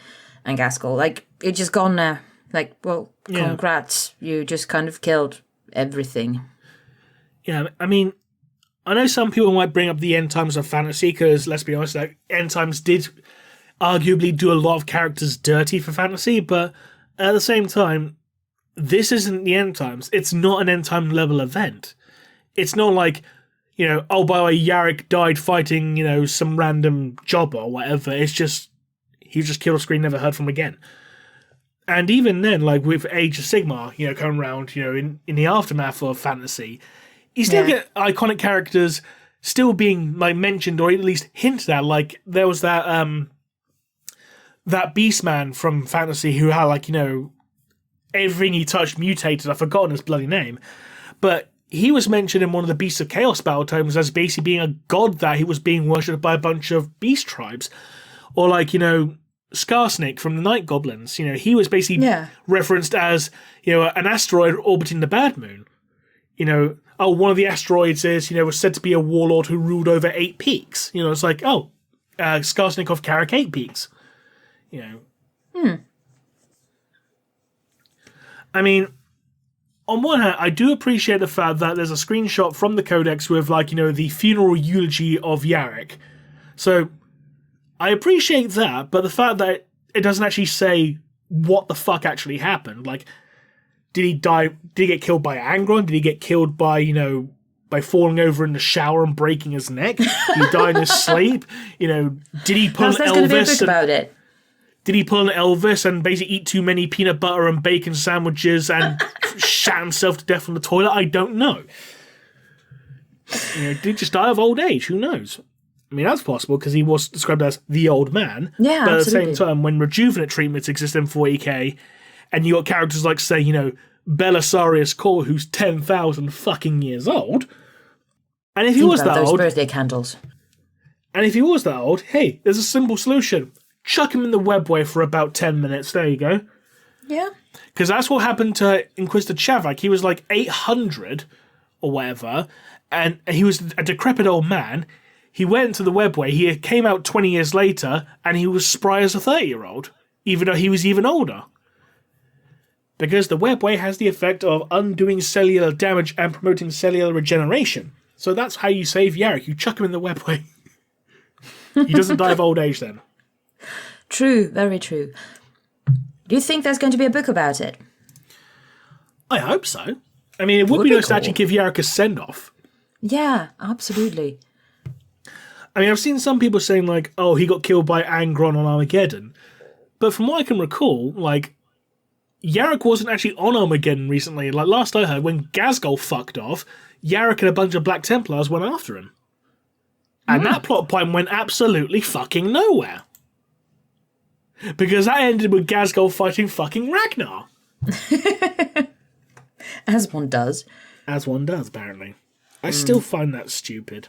and Ghazghkull, like, it's just gone now. Like, well, congrats. You just kind of killed everything. Yeah, I mean, I know some people might bring up the end times of fantasy, because, let's be honest, like, end times did arguably do a lot of characters dirty for fantasy, but at the same time, this isn't the end times. It's not an end time level event. It's not like, you know, oh, by the way, Yarrick died fighting, you know, some random jobber or whatever. It's just, he was just killed off screen, never heard from again. And even then, like, with Age of Sigmar, you know, coming around, you know, in the aftermath of fantasy, you still get iconic characters still being, like, mentioned or at least hinted at. Like, there was that Beastman from fantasy who had, like, you know, everything he touched mutated. I've forgotten his bloody name. But he was mentioned in one of the Beasts of Chaos battle tomes as basically being a god that he was being worshipped by a bunch of beast tribes. Or, like, you know, Scarsnake from the Night Goblins. You know, he was basically referenced as, you know, an asteroid orbiting the Bad Moon. You know, oh, one of the asteroids is, you know, was said to be a warlord who ruled over 8 peaks. You know, it's like, oh, Skarsnik of Carrick 8 peaks. You know. I mean, on one hand, I do appreciate the fact that there's a screenshot from the Codex with, like, you know, the funeral eulogy of Yarrick. So, I appreciate that, but the fact that it doesn't actually say what the fuck actually happened. Like, did he die? Did he get killed by Angron? Did he get killed by, you know, by falling over in the shower and breaking his neck? Did he die in his sleep? You know, did he pull an Elvis? There's going to be a book about it. Did he pull an Elvis and basically eat too many peanut butter and bacon sandwiches and shat himself to death on the toilet? I don't know. You know, did he just die of old age? Who knows? I mean, that's possible because he was described as the old man. Yeah, but absolutely. At the same time, when rejuvenate treatments exist in 40k, and you got characters like, say, you know, Belisarius Core, who's 10,000 fucking years old, and if he was that old, birthday candles. And if he was that old, hey, there's a simple solution. Chuck him in the webway for about 10 minutes. There you go. Yeah. Because that's what happened to Inquisitor Chavak. He was like 800 or whatever, and he was a decrepit old man. He went to the webway. He came out 20 years later, and he was spry as a 30-year-old, even though he was even older. Because the webway has the effect of undoing cellular damage and promoting cellular regeneration. So that's how you save Yarrick. You chuck him in the webway. He doesn't die of old age then. True, very true. Do you think there's going to be a book about it? I hope so. I mean, it would be nice to actually give Yarrick a send-off. Yeah, absolutely. I mean, I've seen some people saying, like, oh, he got killed by Angron on Armageddon. But from what I can recall, like, Yarrick wasn't actually on Armageddon recently. Like, last I heard, when Ghazghkull fucked off, Yarrick and a bunch of Black Templars went after him. And that plot point went absolutely fucking nowhere. Because that ended with Ghazghkull fighting fucking Ragnar. As one does. As one does, apparently. I still find that stupid.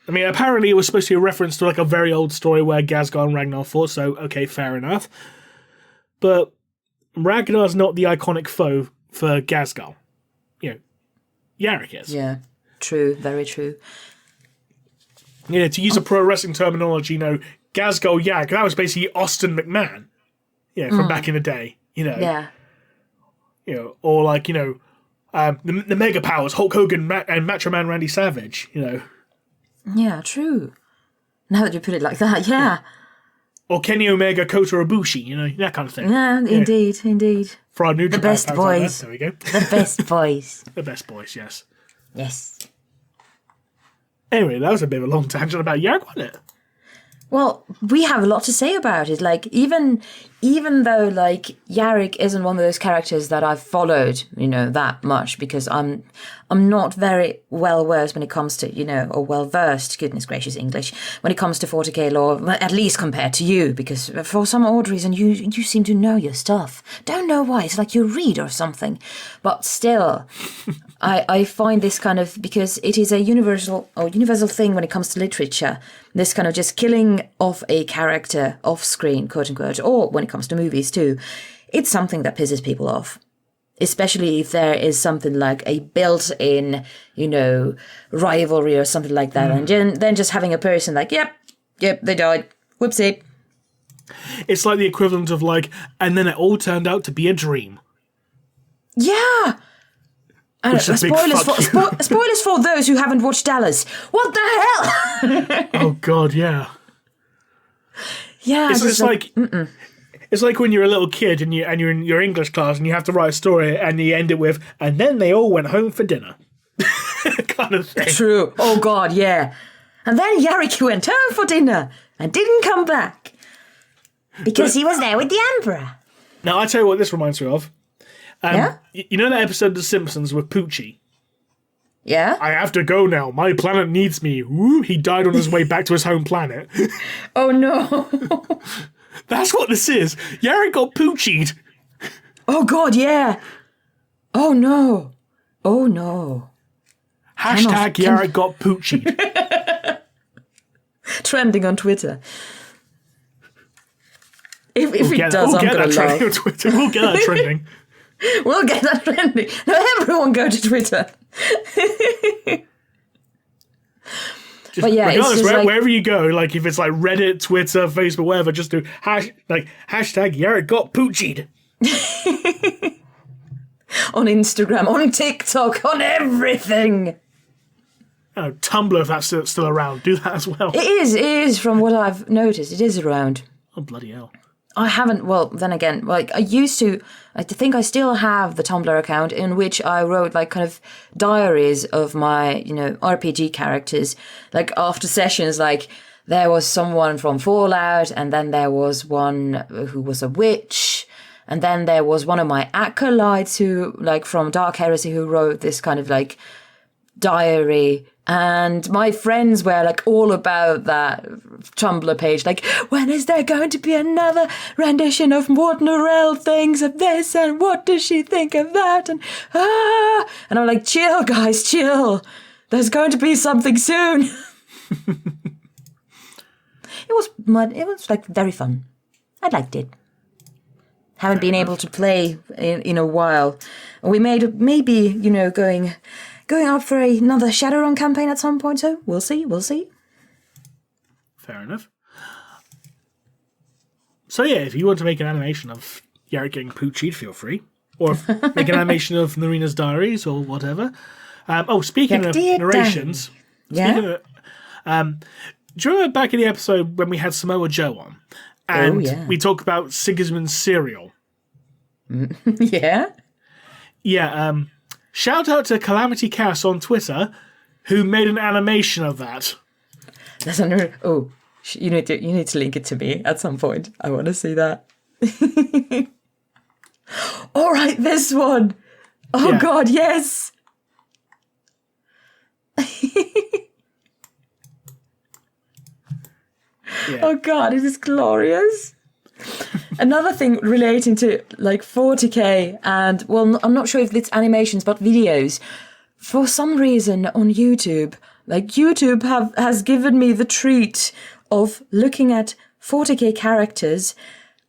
I mean, apparently it was supposed to be a reference to like a very old story where Ghazghkull and Ragnar fought, so okay, fair enough. But Ragnar's not the iconic foe for Ghazghkull. You know, Yarrick is. Yeah, true, very true. Yeah, to use a pro wrestling terminology, you know, Ghazghkull Yarrick, that was basically Austin McMahon. Yeah, from back in the day, you know. Yeah. You know, or like, you know, the Mega Powers, Hulk Hogan and Macho Man Randy Savage, you know. Yeah, true. Now that you put it like that, yeah. Or Kenny Omega, Kota Ibushi, you know, that kind of thing. Yeah, indeed, indeed. For our new The best boys. There we go. The best boys. The best boys, yes. Yes. Anyway, that was a bit of a long tangent about Yarrick, wasn't it? Well, we have a lot to say about it. Like, even though, like, Yarrick isn't one of those characters that I've followed, you know, that much, because I'm not very well-versed when it comes to, you know, or well-versed, goodness gracious English, when it comes to 40k lore, at least compared to you, because for some odd reason, you seem to know your stuff. Don't know why, it's like you read or something. But still, I find this kind of, because it is a universal thing when it comes to literature, this kind of just killing off a character off screen, quote unquote, or when it comes to movies too, it's something that pisses people off. Especially if there is something like a built-in, you know, rivalry or something like that. And then just having a person like, yep, they died. Whoopsie. It's like the equivalent of like, and then it all turned out to be a dream. Yeah. Spoilers for those who haven't watched Dallas. What the hell? Oh God, yeah. Yeah, it's like it's like when you're a little kid and you're in your English class and you have to write a story and you end it with, and then they all went home for dinner, kind of thing. True. Oh God, yeah. And then Yarrick went home for dinner and didn't come back because he was there with the Emperor. Now I tell you what this reminds me of. Yeah? You know that episode of The Simpsons with Poochie? Yeah? I have to go now. My planet needs me. Woo, he died on his way back to his home planet. Oh no. That's what this is. Yarrick got Poochied. Oh God, yeah. Oh no. Oh no. Hashtag Yarrick got Poochied. Trending on Twitter. If it does, I'm going to trending on Twitter. We'll get that trending. We'll get that trending. Now everyone go to Twitter. But yeah, regardless, it's just like, wherever you go, like if it's like Reddit, Twitter, Facebook, whatever, just do hashtag Yarrick got Poochied. On Instagram, on TikTok, on everything. Oh, Tumblr, if that's still around, do that as well. It is from what I've noticed. It is around. Oh, bloody hell. I haven't, well, then again, like, I think I still have the Tumblr account in which I wrote, like, kind of diaries of my, you know, RPG characters. Like, after sessions, like, there was someone from Fallout, and then there was one who was a witch, and then there was one of my acolytes who, like, from Dark Heresy, who wrote this kind of, like, diary. And my friends were like all about that Tumblr page. Like, when is there going to be another rendition of what Norelle thinks of this? And what does she think of that? And I'm like, chill, guys, chill. There's going to be something soon. It was like very fun. I liked it. Haven't been able to play in a while. We maybe going up for another Shadowrun campaign at some point. So we'll see. Fair enough. So yeah, if you want to make an animation of Yarrick getting poochied, feel free. Or make an animation of Naerina's diaries or whatever. Speaking of narrations, do you remember back in the episode when we had Samoa Joe on? And we talked about Sigismund's cereal? Yeah? Yeah, shout out to Calamity Cass on Twitter, who made an animation of that. That's you need to link it to me at some point. I want to see that. All right, this one. Oh, yeah. God, yes. Oh, God, it is glorious. Another thing relating to, 40k and, I'm not sure if it's animations, but videos. For some reason on YouTube, YouTube has given me the treat of looking at 40k characters,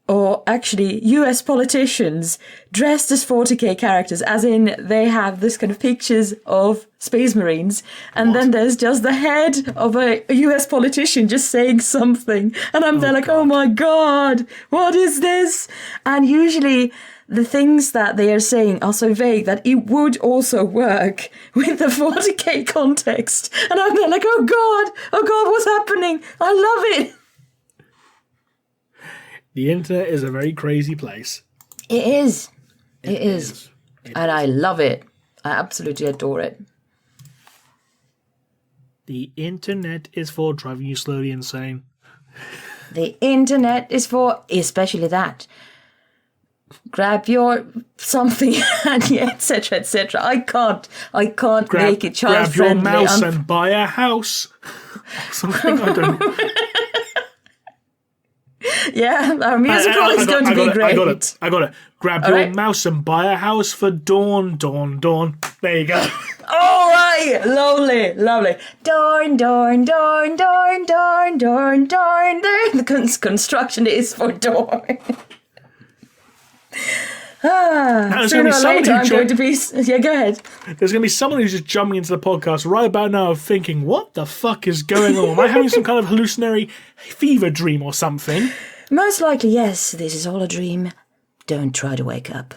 or actually US politicians dressed as 40k characters, as in they have this kind of pictures of Space Marines, and then there's just the head of a US politician just saying something, and I'm there oh my God, what is this? And usually the things that they are saying are so vague that it would also work with the 40k context, and I'm there oh God, what's happening? I love it. The internet is a very crazy place. It is. It is. And I love it. I absolutely adore it. The internet is for driving you slowly insane. The internet is for especially that. Grab your something and etc. etc. I can't make it child friendly. Grab your mouse and buy a house. Something I don't know. Yeah, our musical is going to be great. I got it. Grab your mouse and buy a house for Dawn. There you go. All right, lovely. Darn. The construction is for Dawn. Sooner or later, I'm going to be... Yeah, go ahead. There's going to be someone who's just jumping into the podcast right about now thinking, what the fuck is going on? Am I having some kind of hallucinatory fever dream or something? Most likely, yes. This is all a dream. Don't try to wake up.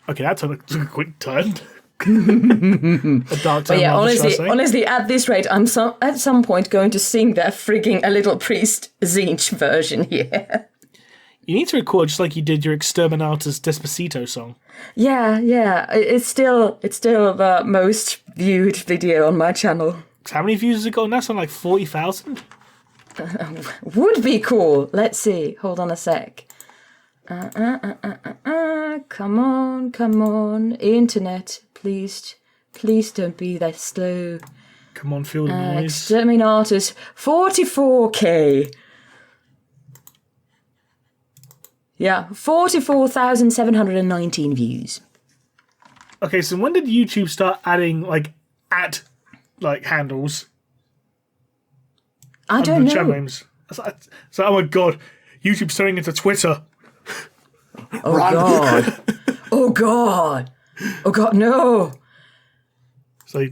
Okay, that took a quick turn. A dark turn. But yeah, honestly, at this rate, I'm at some point going to sing that frigging A Little Priest Zinch version here. You need to record just like you did your Exterminatus Despacito song. Yeah. It's still the most viewed video on my channel. How many views has it got now? Something like 40,000? Would be cool. Let's see. Hold on a sec. Come on. Internet, please don't be that slow. Come on, feel the noise. Exterminatus, 44k. Yeah, 44,719 views. Okay, so when did YouTube start adding handles? I don't know. Names? So, oh my God, YouTube's turning into Twitter. Oh God! Oh God! Oh God! No! So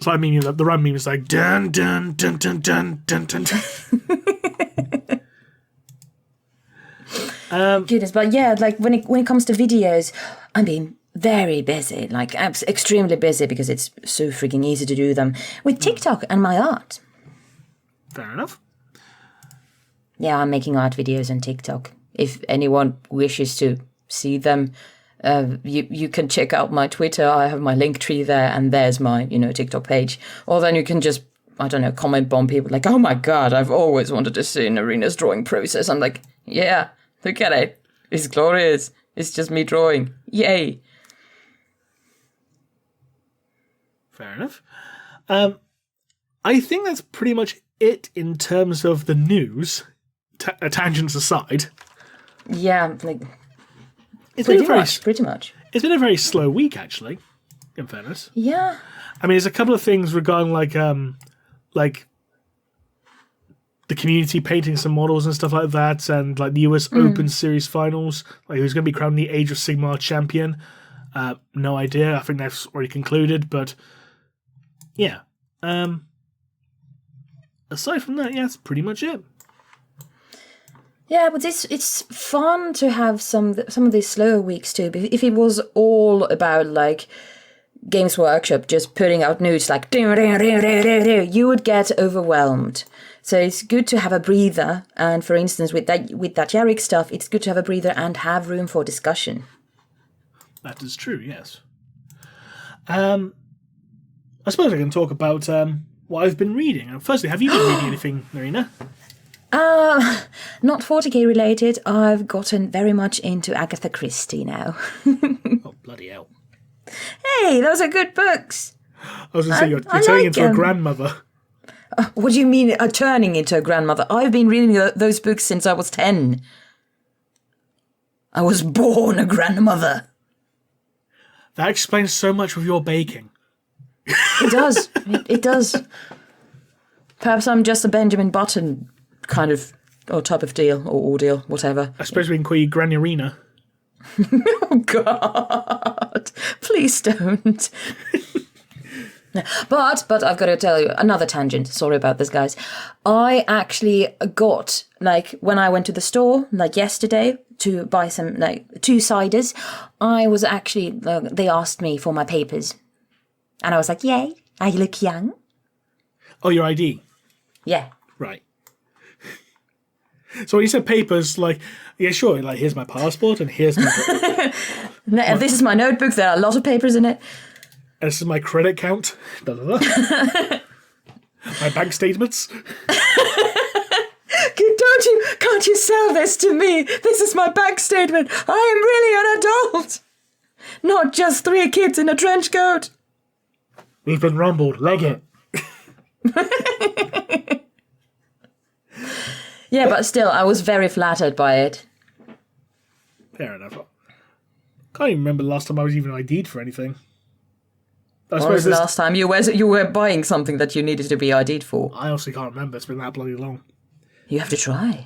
I mean, the run meme is like dun dun dun dun dun dun dun. Goodness, but yeah, when it comes to videos, I'm being very busy, extremely busy, because it's so freaking easy to do them with TikTok and my art. Fair enough. Yeah, I'm making art videos on TikTok. If anyone wishes to see them, you can check out my Twitter. I have my link tree there, and there's my TikTok page. Or then you can just, I don't know, comment bomb people like, oh my God, I've always wanted to see Naerina's drawing process. I'm like, yeah. Look at it. It's glorious. It's just me drawing. Yay. Fair enough. I think that's pretty much it in terms of the news, tangents aside. Yeah, it's pretty much. It's been a very slow week, actually, in fairness. Yeah. I mean, there's a couple of things regarding the community painting some models and stuff like that, and like the US Open Series finals, like who's going to be crowned the Age of Sigmar champion. No idea. I think that's already concluded, but yeah. Aside from that, yeah, that's pretty much it. Yeah, but it's fun to have some of these slower weeks too. If it was all about like Games Workshop just putting out news like you would get overwhelmed. So it's good to have a breather. And for instance, with that Yarrick stuff, it's good to have a breather and have room for discussion. That is true. Yes. I suppose I can talk about what I've been reading. Firstly, have you been reading anything, Naerina? Not 40k related. I've gotten very much into Agatha Christie now. Oh, bloody hell. Hey, those are good books. I was going to say, you're turning into a grandmother. What do you mean turning into a grandmother? I've been reading those books since I was 10. I was born a grandmother. That explains so much of your baking. It does. It does. Perhaps I'm just a Benjamin Button kind of, or type of deal, or ordeal, whatever. I suppose we can call you Granny Arena. Oh, God. Please don't. But I've got to tell you, another tangent. Sorry about this, guys. I actually got, like, when I went to the store, like yesterday, to buy some, like, 2 ciders, I was actually, they asked me for my papers. And I was like, yay, I look young. Oh, your ID? Yeah. Right. So when you said papers, like, yeah, sure, like, here's my passport and here's my... This is my notebook. There are a lot of papers in it. And this is my credit count. Blah, blah, blah. My bank statements. Can't you sell this to me? This is my bank statement. I am really an adult. Not just 3 kids in a trench coat. We've been rumbled. Leg it. Yeah, but still, I was very flattered by it. Fair enough. Can't even remember the last time I was even ID'd for anything. When was the last time you were buying something that you needed to be ID'd for? I honestly can't remember. It's been that bloody long. You have to try.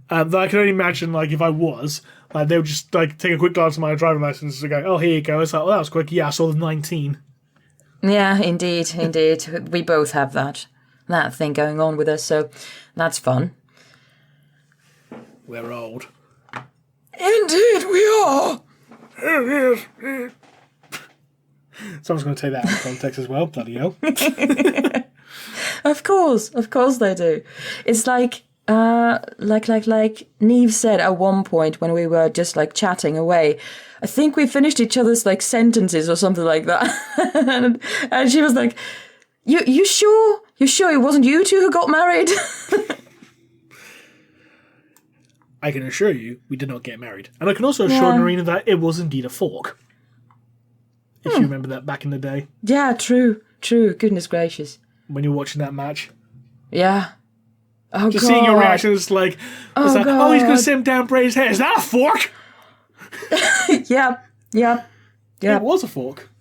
Though I can only imagine, like, if I was, like, they would just, like, take a quick glance at my driving license and go, oh, here you go. It's like, oh, that was quick. Yeah, I saw the 19. Yeah, indeed. We both have that thing going on with us, so that's fun. We're old. Indeed, we are. Someone's going to take that out of context as well. Bloody hell. Of course they do. It's like Neve said at one point when we were just like chatting away. I think we finished each other's like sentences or something like that, and she was like, "You sure? You sure it wasn't you two who got married?" I can assure you, we did not get married, and I can also assure Naerina that it was indeed a fork. If you remember that back in the day. Yeah, true. Goodness gracious. When you're watching that match. Yeah. Oh, just God. seeing your reactions, like, he's going to sit him down, braid his hair. Is that a fork? Yep. It was a fork.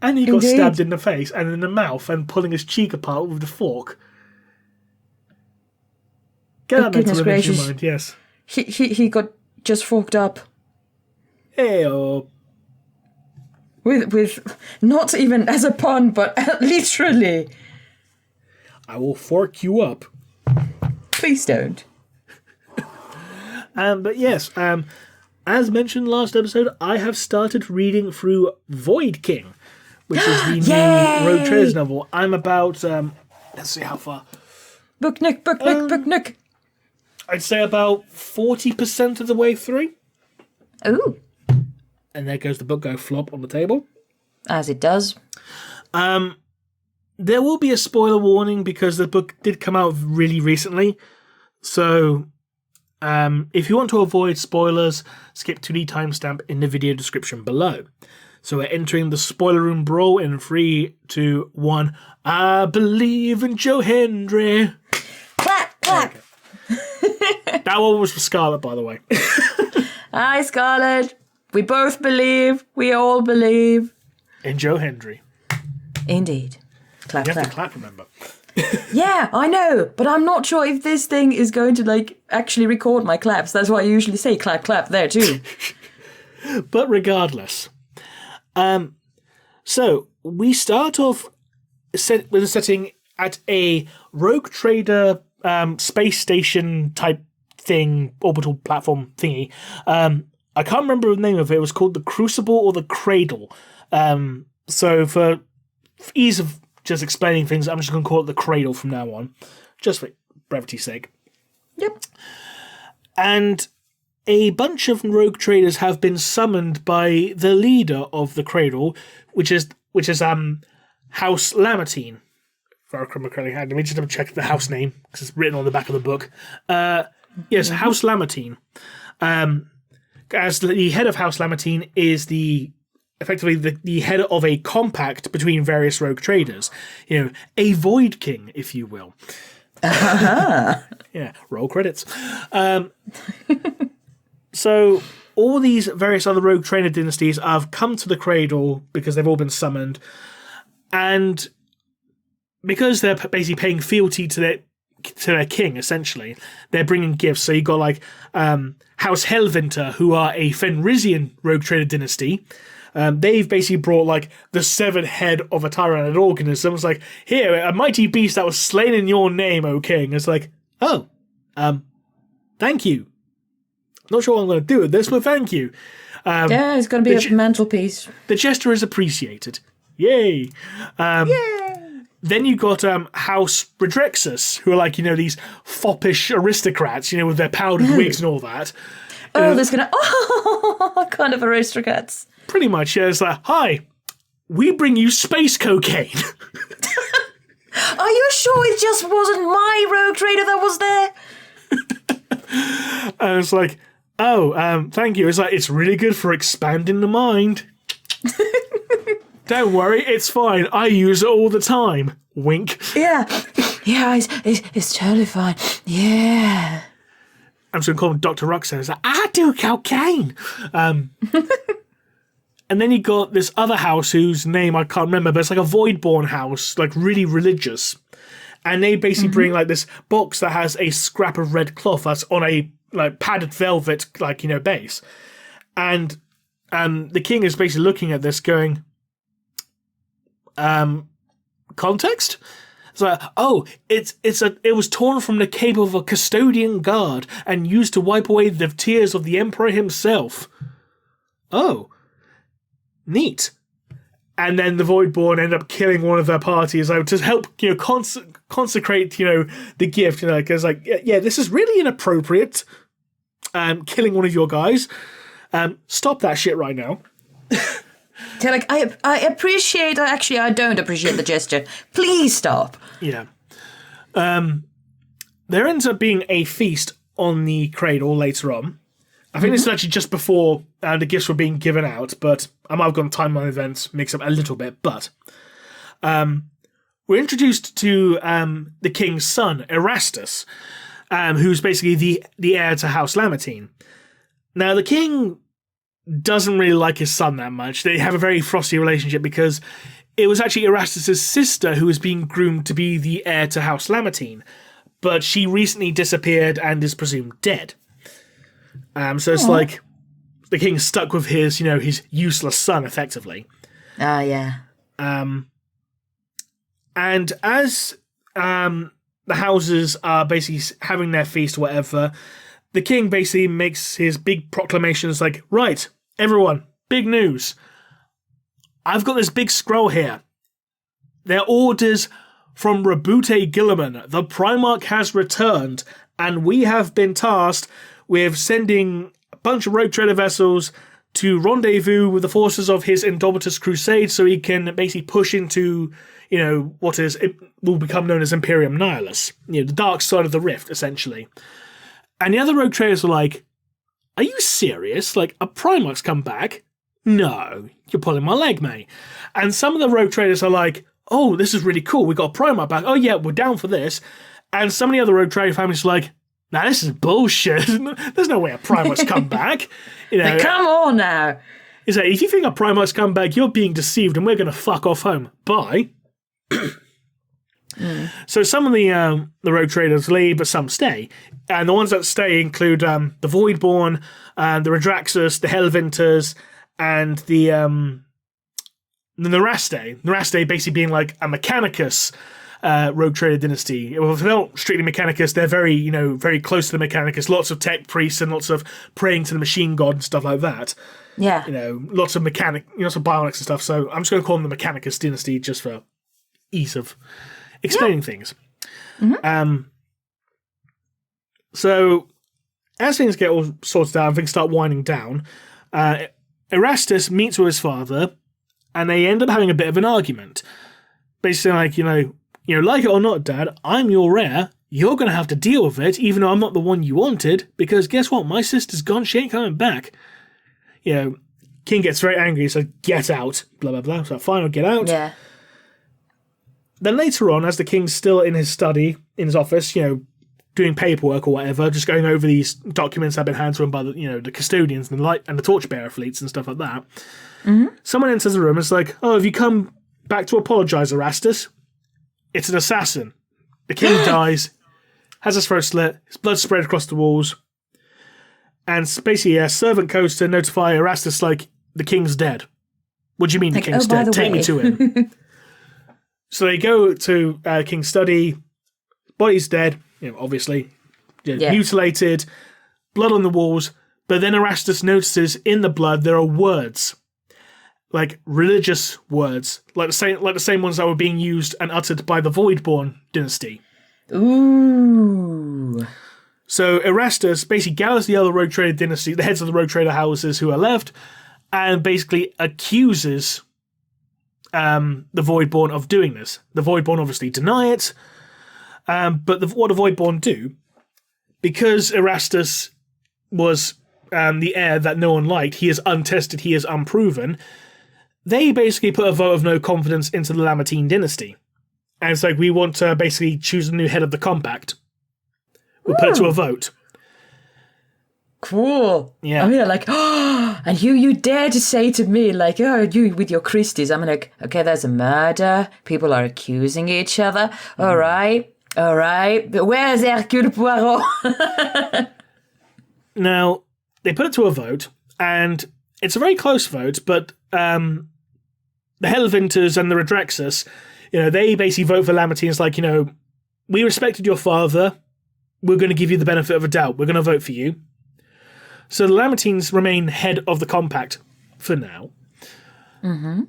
And he got stabbed in the face and in the mouth and pulling his cheek apart with the fork. Get that mental image in your mind, yes. He got just forked up. Hey-oh. With not even as a pun, but literally. I will fork you up. Please don't. But yes, as mentioned last episode, I have started reading through Void King, which is the new Rogue Traders novel. I'm about, let's see how far. Book Nick. I'd say about 40% of the way through. Ooh. And there goes the book go flop on the table. As it does. There will be a spoiler warning because the book did come out really recently. So, if you want to avoid spoilers, skip to the timestamp in the video description below. So we're entering the spoiler room brawl in 3, 2, 1. I believe in Joe Hendry. Clap. That one was for Scarlett, by the way. Hi, Scarlett. We both believe. We all believe. In Joe Hendry. Indeed. Clap, You have to clap, remember. Yeah, I know, but I'm not sure if this thing is going to, like, actually record my claps. That's why I usually say clap, clap there, too. But regardless. So, we start off with a setting at a rogue trader space station type thing, orbital platform thingy. I can't remember the name of it. It was called the Crucible or the Cradle. So for ease of just explaining things, I'm just going to call it the Cradle from now on, just for brevity's sake. Yep. And a bunch of rogue traders have been summoned by the leader of the Cradle, which is House Lamartine. If I remember correctly, let me just double check the house name because it's written on the back of the book. Yes, House Lamartine. As the head of House Lamartine is effectively the head of a compact between various rogue traders. You know, a Void King, if you will. Yeah, roll credits. So all these various other rogue trader dynasties have come to the Cradle because they've all been summoned, and because they're basically paying fealty to their king, essentially, they're bringing gifts. So you got like House Hellwinter, who are a Fenrisian rogue trader dynasty. They've basically brought like the severed head of a tyrannid organism. It's like, here, a mighty beast that was slain in your name, O king. It's like, oh, thank you. Not sure what I'm going to do with this, but thank you. Yeah, it's going to be a mantelpiece. The gesture is appreciated. Yay. Yay! Then you got House Redrexus, who are like, you know, these foppish aristocrats, you know, with their powdered wigs and all that. There's going to... kind of aristocrats. Pretty much, yeah. It's like, hi, we bring you space cocaine. Are you sure it just wasn't my rogue trader that was there? And it's like, thank you. It's like, it's really good for expanding the mind. Don't worry, it's fine. I use it all the time. Wink. Yeah, it's totally fine. Yeah. I'm just going to call him Dr. Roxanne. It's like, I do cocaine. And then you got this other house whose name I can't remember, but it's like a Voidborn house, like really religious. And they basically bring like this box that has a scrap of red cloth that's on a like padded velvet, like, you know, base. And the king is basically looking at this going, context? It's like, oh, it was torn from the cape of a custodian guard and used to wipe away the tears of the emperor himself. Oh, neat. And then the Voidborn end up killing one of their parties to help, you know, consecrate, you know, the gift. You know, because like, yeah, this is really inappropriate. Killing one of your guys. Stop that shit right now. They're like, I appreciate. Actually, I don't appreciate the gesture. Please stop. Yeah. There ends up being a feast on the Cradle later on. I think this is actually just before the gifts were being given out, but I might have gone timeline events, mix up a little bit. But we're introduced to the king's son, Erastus, who's basically the heir to House Lamartine. Now, the king doesn't really like his son that much. They have a very frosty relationship because it was actually Erastus' sister who was being groomed to be the heir to House Lamartine, but she recently disappeared and is presumed dead. So it's like the king's stuck with his, you know, his useless son, effectively. Yeah. And as the houses are basically having their feast or whatever, the king basically makes his big proclamations like, right, everyone, big news. I've got this big scroll here. They're orders from Rabute Gilliman. The Primarch has returned, and we have been tasked with sending a bunch of rogue trader vessels to rendezvous with the forces of his Indomitus Crusade so he can basically push into, you know, it will become known as Imperium Nihilus. You know, the dark side of the rift, essentially. And the other rogue traders are like, are you serious? Like, a Primarch's come back? No, you're pulling my leg, mate. And some of the rogue traders are like, oh, this is really cool. We got a Primarch back. Oh, yeah, we're down for this. And some of the other rogue trader families are like, nah, this is bullshit. There's no way a Primarch's come back. You know, come on now. Is that if you think a Primarch's come back, you're being deceived and we're going to fuck off home. Bye. So some of the rogue traders leave, but some stay. And the ones that stay include the Voidborn, the Redraxus, the Hellvinters, and the Naraste. Naraste basically being like a Mechanicus rogue trader dynasty. Well, they're not strictly Mechanicus, they're very, very close to the Mechanicus. Lots of tech priests and lots of praying to the machine god and stuff like that. Yeah. Lots of lots of bionics and stuff. So I'm just going to call them the Mechanicus dynasty just for ease of explaining things. Mm-hmm. So as things get all sorted out and things start winding down, Erastus meets with his father, and they end up having a bit of an argument. Basically, like, like it or not, Dad, I'm your heir. You're going to have to deal with it, even though I'm not the one you wanted, because guess what? My sister's gone. She ain't coming back. King gets very angry. He says, get out. Blah, blah, blah. So fine, I'll get out. Yeah. Then later on, as the king's still in his study, in his office, doing paperwork or whatever, just going over these documents that have been handed to him by the custodians and the light and the torchbearer fleets and stuff like that. Mm-hmm. Someone enters the room and it's like, oh, have you come back to apologise, Erastus? It's an assassin. The king dies, has his throat slit, his blood spread across the walls, and basically a servant goes to notify Erastus, like, the king's dead. What do you mean the king's dead? Take me to him. So they go to King's study. Body's dead, obviously. Mutilated. Blood on the walls. But then Erastus notices in the blood there are words. Like religious words. Like the same ones that were being used and uttered by the Voidborn dynasty. Ooh. So Erastus basically gathers the other rogue trader dynasty, the heads of the rogue trader houses who are left, and basically accuses the Voidborn of doing this. The Voidborn obviously deny it, but what the Voidborn do, because Erastus was the heir that no one liked, he is untested, he is unproven, they basically put a vote of no confidence into the Lamartine dynasty. And it's like, we want to basically choose a new head of the compact. We'll put it to a vote. Cool. Yeah. I mean, like, and you dare to say to me, like, oh, you with your Christies. I'm like, okay, there's a murder. People are accusing each other. All right. But where's Hercule Poirot? Now, they put it to a vote, and it's a very close vote, but the Hellvinters and the Redraxus, they basically vote for Lamartine. It's like, we respected your father. We're going to give you the benefit of a doubt. We're going to vote for you. So the Lamartines remain head of the compact for now. Mm-hmm.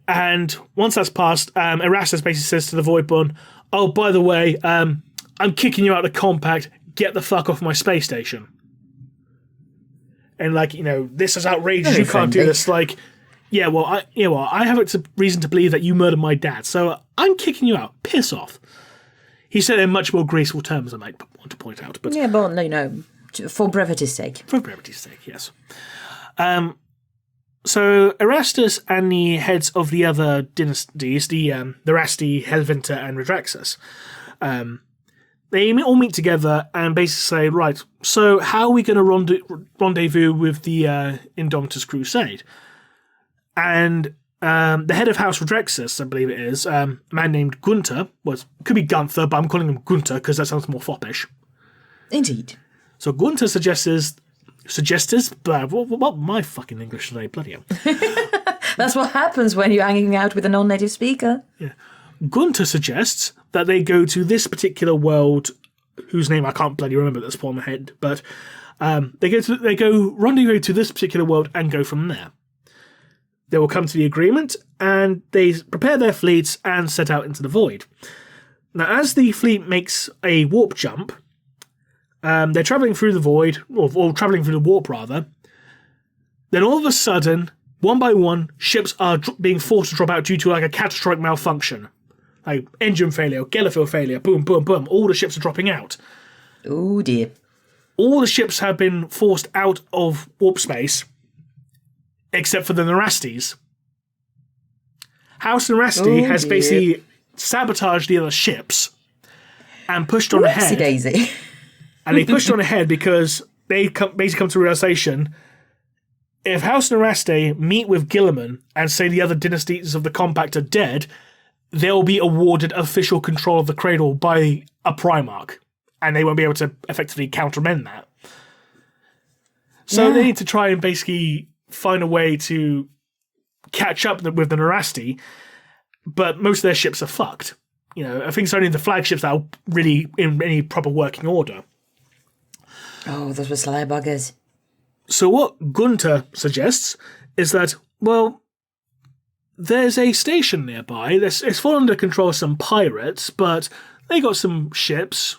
And once that's passed, Erastus basically says to the Voidborn, oh, by the way, I'm kicking you out of the compact. Get the fuck off my space station. And this is outrageous. Very you can't do this. Like, I have a reason to believe that you murdered my dad, so I'm kicking you out. Piss off. He said it in much more graceful terms, I might want to point out. But yeah, but no. For brevity's sake. For brevity's sake, yes. So Erastus and the heads of the other dynasties, the Rasti, Hellvinter, and Redraxus, they all meet together and basically say, right, so how are we going to rendezvous with the Indomitus Crusade? And the head of House Redraxus, I believe it is, a man named Gunther, it could be Gunther, but I'm calling him Gunther because that sounds more foppish. Indeed. So Gunther suggests, what my fucking English today, bloody hell. That's what happens when you're hanging out with a non-native speaker. Yeah. Gunther suggests that they go to this particular world, whose name I can't bloody remember at this point in my head, but they go rendezvous to this particular world and go from there. They will come to the agreement, and they prepare their fleets and set out into the void. Now, as the fleet makes a warp jump, they're travelling through the void, or travelling through the warp, rather. Then all of a sudden, one by one, ships are being forced to drop out due to a catastrophic malfunction. Like engine failure, Gellerfield failure, boom, boom, boom. All the ships are dropping out. Oh dear. All the ships have been forced out of warp space, except for the Narastes. House Narasti has basically sabotaged the other ships and pushed on ahead. Daisy. And they pushed on ahead because they basically come to the realization, if House Naraste meet with Guilliman and say the other dynasties of the Compact are dead, they'll be awarded official control of the cradle by a Primarch, and they won't be able to effectively countermand that. So they need to try and basically find a way to catch up with the Nerasti, but most of their ships are fucked. I think it's only the flagships that are really in any proper working order. Oh, those were sly buggers. So what Gunther suggests is that, well, there's a station nearby. It's fallen under control of some pirates, but they got some ships.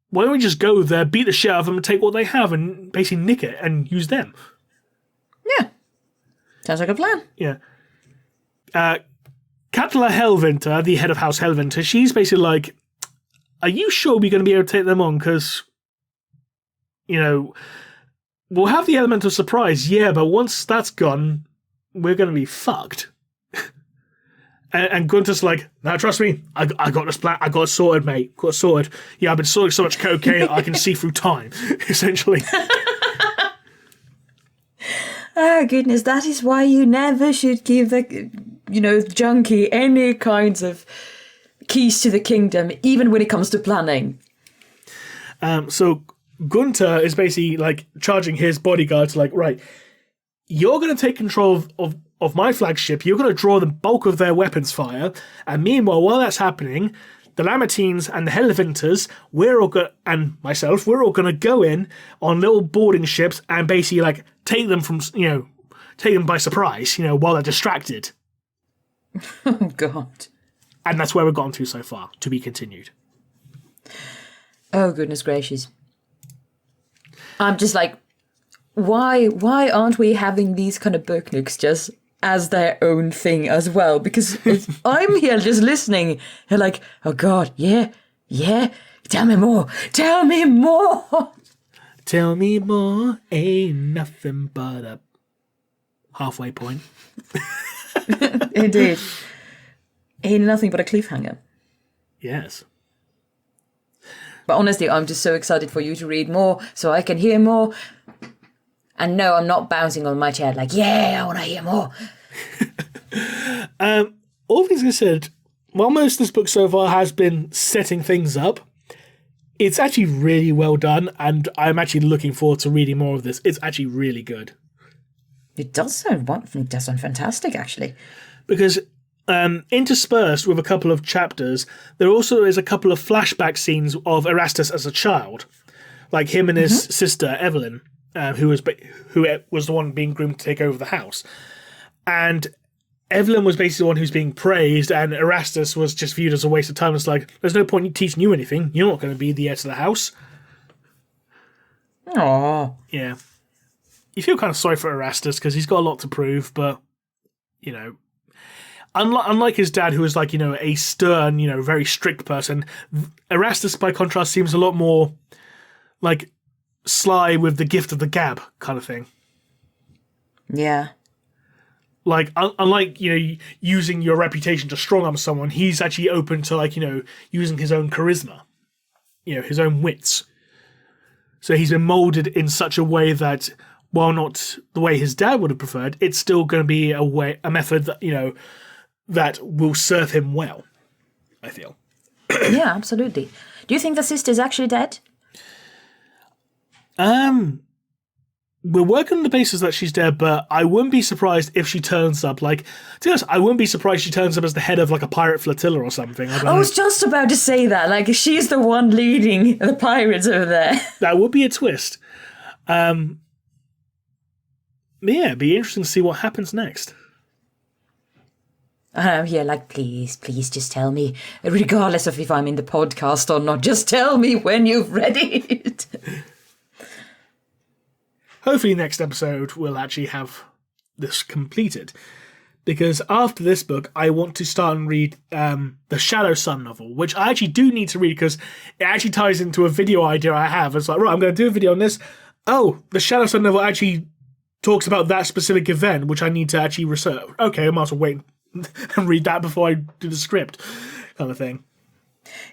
Why don't we just go there, beat the shit out of them, and take what they have, and basically nick it and use them? Yeah. Sounds like a plan. Yeah. Katla Helvinter, the head of House Helvinter, she's basically like, are you sure we're going to be able to take them on? Because, we'll have the element of surprise, yeah, but once that's gone, we're going to be fucked. and Gunther's like, no, trust me, I got this plan. I got it sorted, mate. Got it sorted. Yeah, I've been sorting so much cocaine, I can see through time, essentially. Oh, goodness, that is why you never should give the, junkie any kinds of keys to the kingdom, even when it comes to planning. So Gunther is basically like charging his bodyguards, like, right, you're going to take control of my flagship, you're going to draw the bulk of their weapons fire, and meanwhile, while that's happening, the Lamartines and the Helvinters, we're all going to go in on little boarding ships and basically like take them by surprise, while they're distracted. Oh, God. And that's where we've gotten to so far, to be continued. Oh, goodness gracious. I'm just like, why aren't we having these kind of book nooks just as their own thing as well? Because I'm here just listening, and like, oh God, yeah, tell me more. Tell me more, ain't nothing but a halfway point. Indeed. Ain't nothing but a cliffhanger. Yes. But honestly, I'm just so excited for you to read more so I can hear more. And no, I'm not bouncing on my chair like, yeah, I want to hear more. All things considered, while most of this book so far has been setting things up, it's actually really well done, and I'm actually looking forward to reading more of this. It's actually really good. It does sound wonderful. It does sound fantastic, actually. Because interspersed with a couple of chapters, there also is a couple of flashback scenes of Erastus as a child, like him and his sister Evelyn, who was the one being groomed to take over the house, and Evelyn was basically the one who's being praised, and Erastus was just viewed as a waste of time. It's like, there's no point in teaching you anything. You're not going to be the heir to the house. Aww. Yeah. You feel kind of sorry for Erastus because he's got a lot to prove, but unlike his dad, who was like, a stern, very strict person, Erastus, by contrast, seems a lot more like sly with the gift of the gab kind of thing. Yeah. Like, unlike, using your reputation to strong-arm someone, he's actually open to, using his own charisma, his own wits. So he's been molded in such a way that, while not the way his dad would have preferred, it's still going to be a method that, that will serve him well, I feel. Yeah, absolutely. Do you think the sister's actually dead? We're working on the basis that she's dead, but I wouldn't be surprised if she turns up. Like, to be honest, I wouldn't be surprised she turns up as the head of like a pirate flotilla or something. I was just about to say that. Like, she's the one leading the pirates over there. That would be a twist. Yeah, it'd be interesting to see what happens next. Yeah, like, please just tell me, regardless of if I'm in the podcast or not, just tell me when you've read it. Hopefully next episode we'll actually have this completed. Because after this book, I want to start and read the Shadow Sun novel, which I actually do need to read because it actually ties into a video idea I have. It's like, right, I'm going to do a video on this. Oh, the Shadow Sun novel actually talks about that specific event, which I need to actually research. Okay, I might as well wait and read that before I do the script, kind of thing.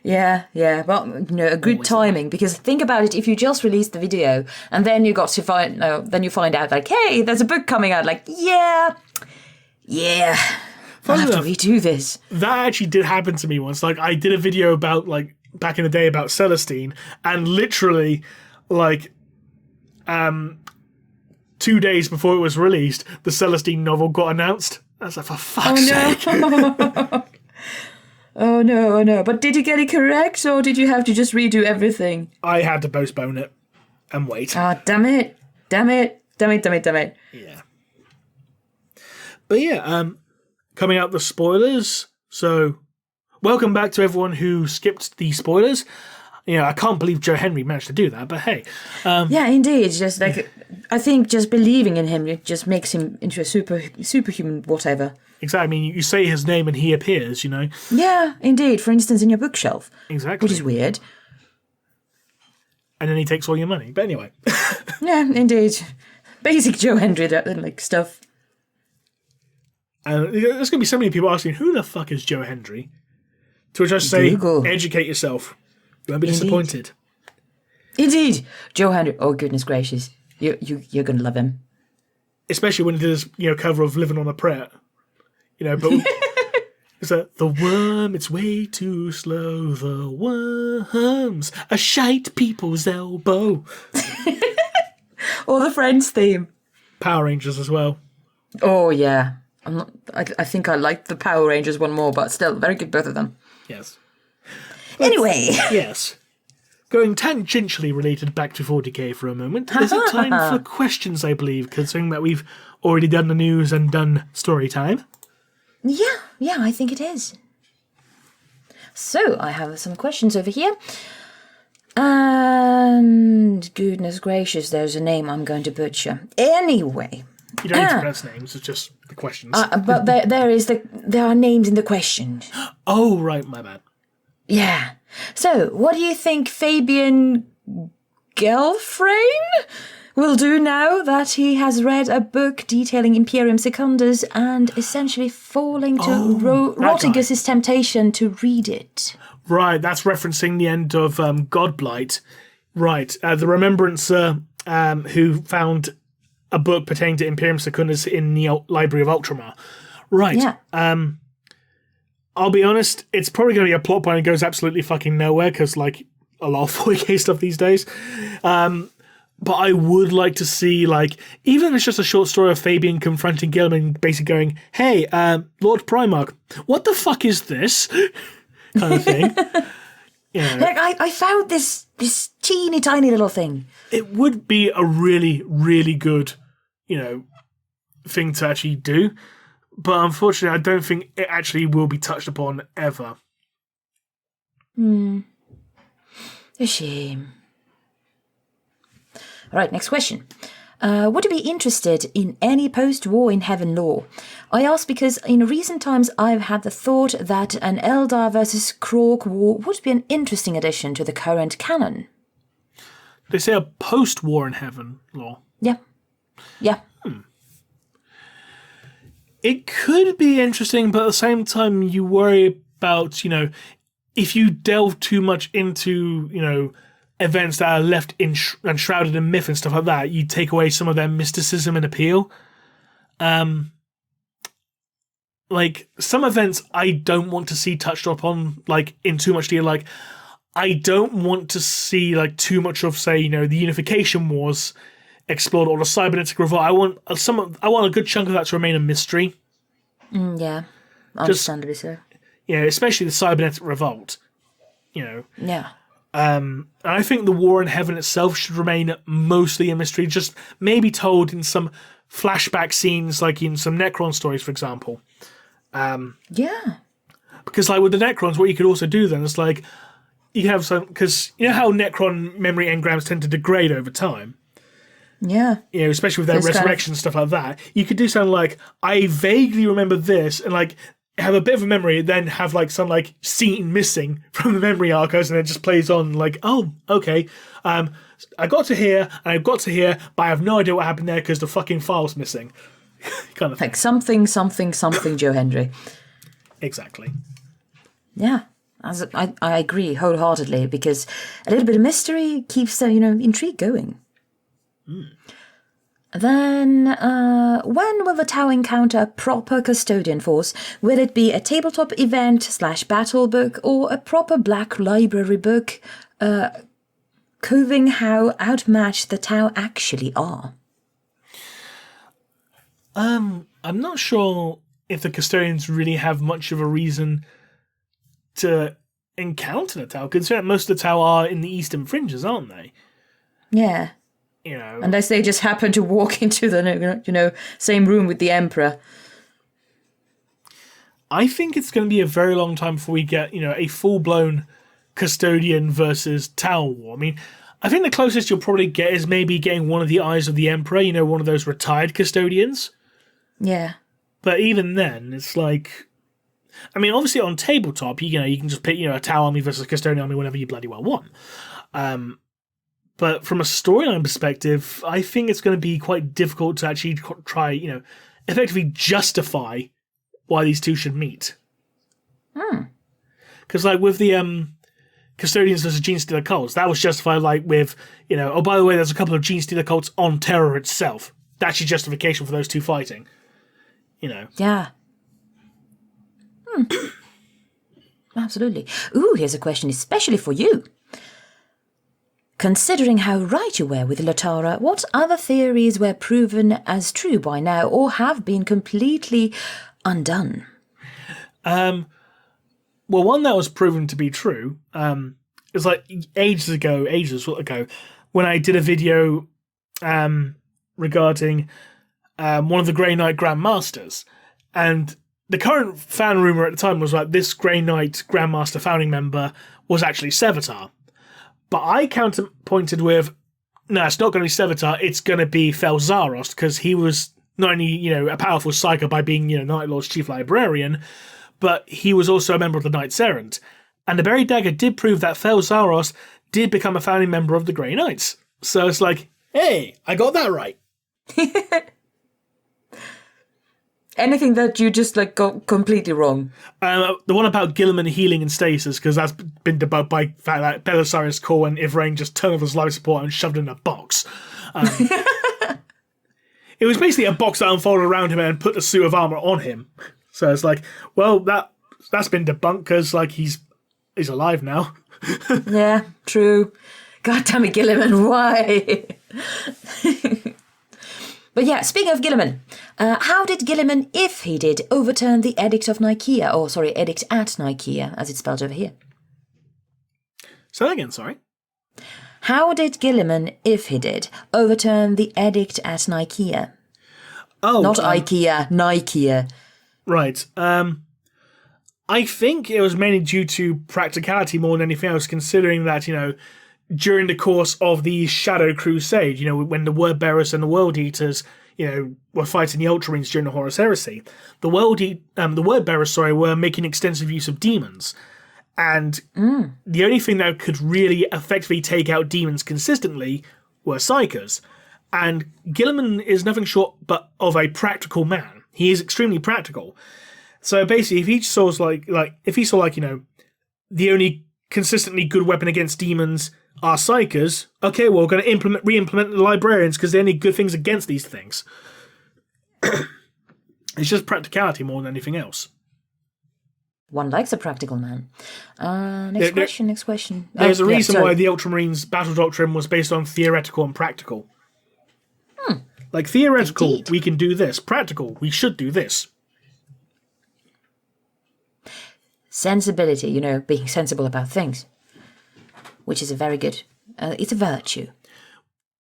Yeah, well, a good timing, because think about it, if you just released the video and then you then you find out like, hey, there's a book coming out, like, yeah. I'll have to redo this. That actually did happen to me once. Like, I did a video about, like, back in the day about Celestine, and literally, like, 2 days before it was released, the Celestine novel got announced. I was like, for fuck's sake. Oh no. But did you get it correct, or did you have to just redo everything? I had to postpone it and wait. Ah, damn it. Yeah. But yeah, coming out the spoilers. So, welcome back to everyone who skipped the spoilers. You know, I can't believe Joe Henry managed to do that, but hey. Yeah, indeed. Just like, I think just believing in him, it just makes him into a superhuman whatever. Exactly. I mean, you say his name and he appears, you know? Yeah, indeed. For instance, in your bookshelf. Exactly. Which is weird. And then he takes all your money. But anyway. Yeah, indeed. Basic Joe Henry like stuff. There's going to be so many people asking, who the fuck is Joe Henry? To which I say, Google. Educate yourself. You won't be disappointed. Indeed. Joe Henry. Oh, goodness gracious. You're going to love him. Especially when he did his, cover of Living on a Prayer. But it's like, the worm, it's way too slow. The worm's a shite people's elbow. Or the Friends theme. Power Rangers as well. Oh, yeah. I think I liked the Power Rangers one more, but still, very good, both of them. Yes. Anyway. Yes. Going tangentially related back to 40k for a moment, is it time for questions, I believe, considering that we've already done the news and done story time? Yeah, I think it is. So, I have some questions over here. And goodness gracious, there's a name I'm going to butcher. Anyway. You don't need to pronounce names, it's just the questions. But there are names in the question. Oh, right, my bad. Yeah. So, what do you think Fabian Gelfrain will do now that he has read a book detailing Imperium Secundus and essentially falling to Rotigus' temptation to read it? Right, that's referencing the end of Godblight. Right, the Remembrancer who found a book pertaining to Imperium Secundus in the Library of Ultramar. Right. Yeah. I'll be honest, it's probably going to be a plot point that goes absolutely fucking nowhere, because, like, a lot of 40k stuff these days. But I would like to see, like, even if it's just a short story of Fabian confronting Gilman, basically going, hey, Lord Primarch, what the fuck is this? Kind of thing. Like, I found this teeny tiny little thing. It would be a really, really good, thing to actually do. But unfortunately, I don't think it actually will be touched upon ever. A shame. All right, next question. Would you be interested in any post-war in Heaven lore? I ask because in recent times I've had the thought that an Eldar versus Krork war would be an interesting addition to the current canon. They say a post-war in Heaven lore. Yeah. It could be interesting, but at the same time, you worry about, if you delve too much into, events that are left enshrouded in myth and stuff like that, you take away some of their mysticism and appeal. Like, some events I don't want to see touched upon, like, in too much detail. Like, I don't want to see, like, too much of, say, the Unification Wars explored, or the Cybernetic Revolt. I want a good chunk of that to remain a mystery. Yeah, understandably so. Especially the Cybernetic Revolt. Yeah. And I think the War in Heaven itself should remain mostly a mystery, just maybe told in some flashback scenes, like in some Necron stories, for example. Yeah. Because, like, with the Necrons, what you could also do then is, like, you can have some... Because you know how Necron memory engrams tend to degrade over time? Yeah. Especially with their resurrection and stuff like that. You could do something like, I vaguely remember this, and, like, have a bit of a memory, then have, like, some, like, scene missing from the memory archives, and it just plays on, like, oh, okay. I got to here, and I got to here, but I have no idea what happened there because the fucking file's missing. Kind of thing. Like something, Joe Henry. Exactly. Yeah. I agree wholeheartedly, because a little bit of mystery keeps the, intrigue going. Then, when will the Tau encounter a proper custodian force? Will it be a tabletop event / battle book or a proper black library book, proving how outmatched the Tau actually are? I'm not sure if the custodians really have much of a reason to encounter the Tau, considering most of the Tau are in the eastern fringes, aren't they? Yeah. Unless they just happen to walk into the same room with the Emperor. I think it's going to be a very long time before we get a full-blown custodian versus Tau war. I mean, I think the closest you'll probably get is maybe getting one of the Eyes of the Emperor, one of those retired custodians. Yeah. But even then, it's like, I mean, obviously on tabletop, you can just pick a Tau army versus a custodian army whenever you bloody well want. But from a storyline perspective, I think it's going to be quite difficult to actually try, effectively justify why these two should meet. Because, with the Custodians versus Gene Stealer cults, that was justified, with, oh, by the way, there's a couple of Gene Stealer cults on Terror itself. That's your justification for those two fighting. Yeah. Absolutely. Ooh, here's a question especially for you. Considering how right you were with Latara, what other theories were proven as true by now or have been completely undone? Well, one that was proven to be true is ages ago, when I did a video regarding one of the Grey Knight Grandmasters. And the current fan rumour at the time was this Grey Knight Grandmaster founding member was actually Sevatar. But I counterpointed with, no, it's not going to be Sevatar, it's going to be Felzarost, because he was not only, a powerful psyker by being, Night Lord's chief librarian, but he was also a member of the Knights Errant. And the Buried Dagger did prove that Felzarost did become a founding member of the Grey Knights. So it's hey, I got that right. Anything that you just got completely wrong? The one about Gilliman healing and stasis, because that's been debunked by the fact that Belisarius Core and Ivrain just turned off his life support and shoved it in a box. It was basically a box that unfolded around him and put the suit of armor on him. So it's well, that's been debunked because he's alive now. Yeah, true. God damn it, Gilliman, why? But yeah, speaking of Gilliman, how did Gilliman, if he did, overturn the Edict of Nicaea? Or, sorry, Edict at Nicaea, as it's spelled over here. Say that again, sorry. How did Gilliman, if he did, overturn the Edict at Nicaea? Oh, not IKEA, Nicaea. Right. I think it was mainly due to practicality more than anything else, considering that, during the course of the Shadow Crusade, when the Word Bearers and the World Eaters, were fighting the Ultramarines during the Horus Heresy, the Word Bearers, were making extensive use of demons. And the only thing that could really effectively take out demons consistently were psychers. And Gilliman is nothing short but of a practical man. He is extremely practical. So basically, if he saw the only consistently good weapon against demons are psychers, okay, well, we're going to re-implement the librarians because they only good things against these things. It's just practicality more than anything else. One likes a practical man. Next question. There's a reason why the Ultramarines' battle doctrine was based on theoretical and practical. Theoretical, indeed, we can do this. Practical, we should do this. Sensibility, being sensible about things. Which is a very good... it's a virtue.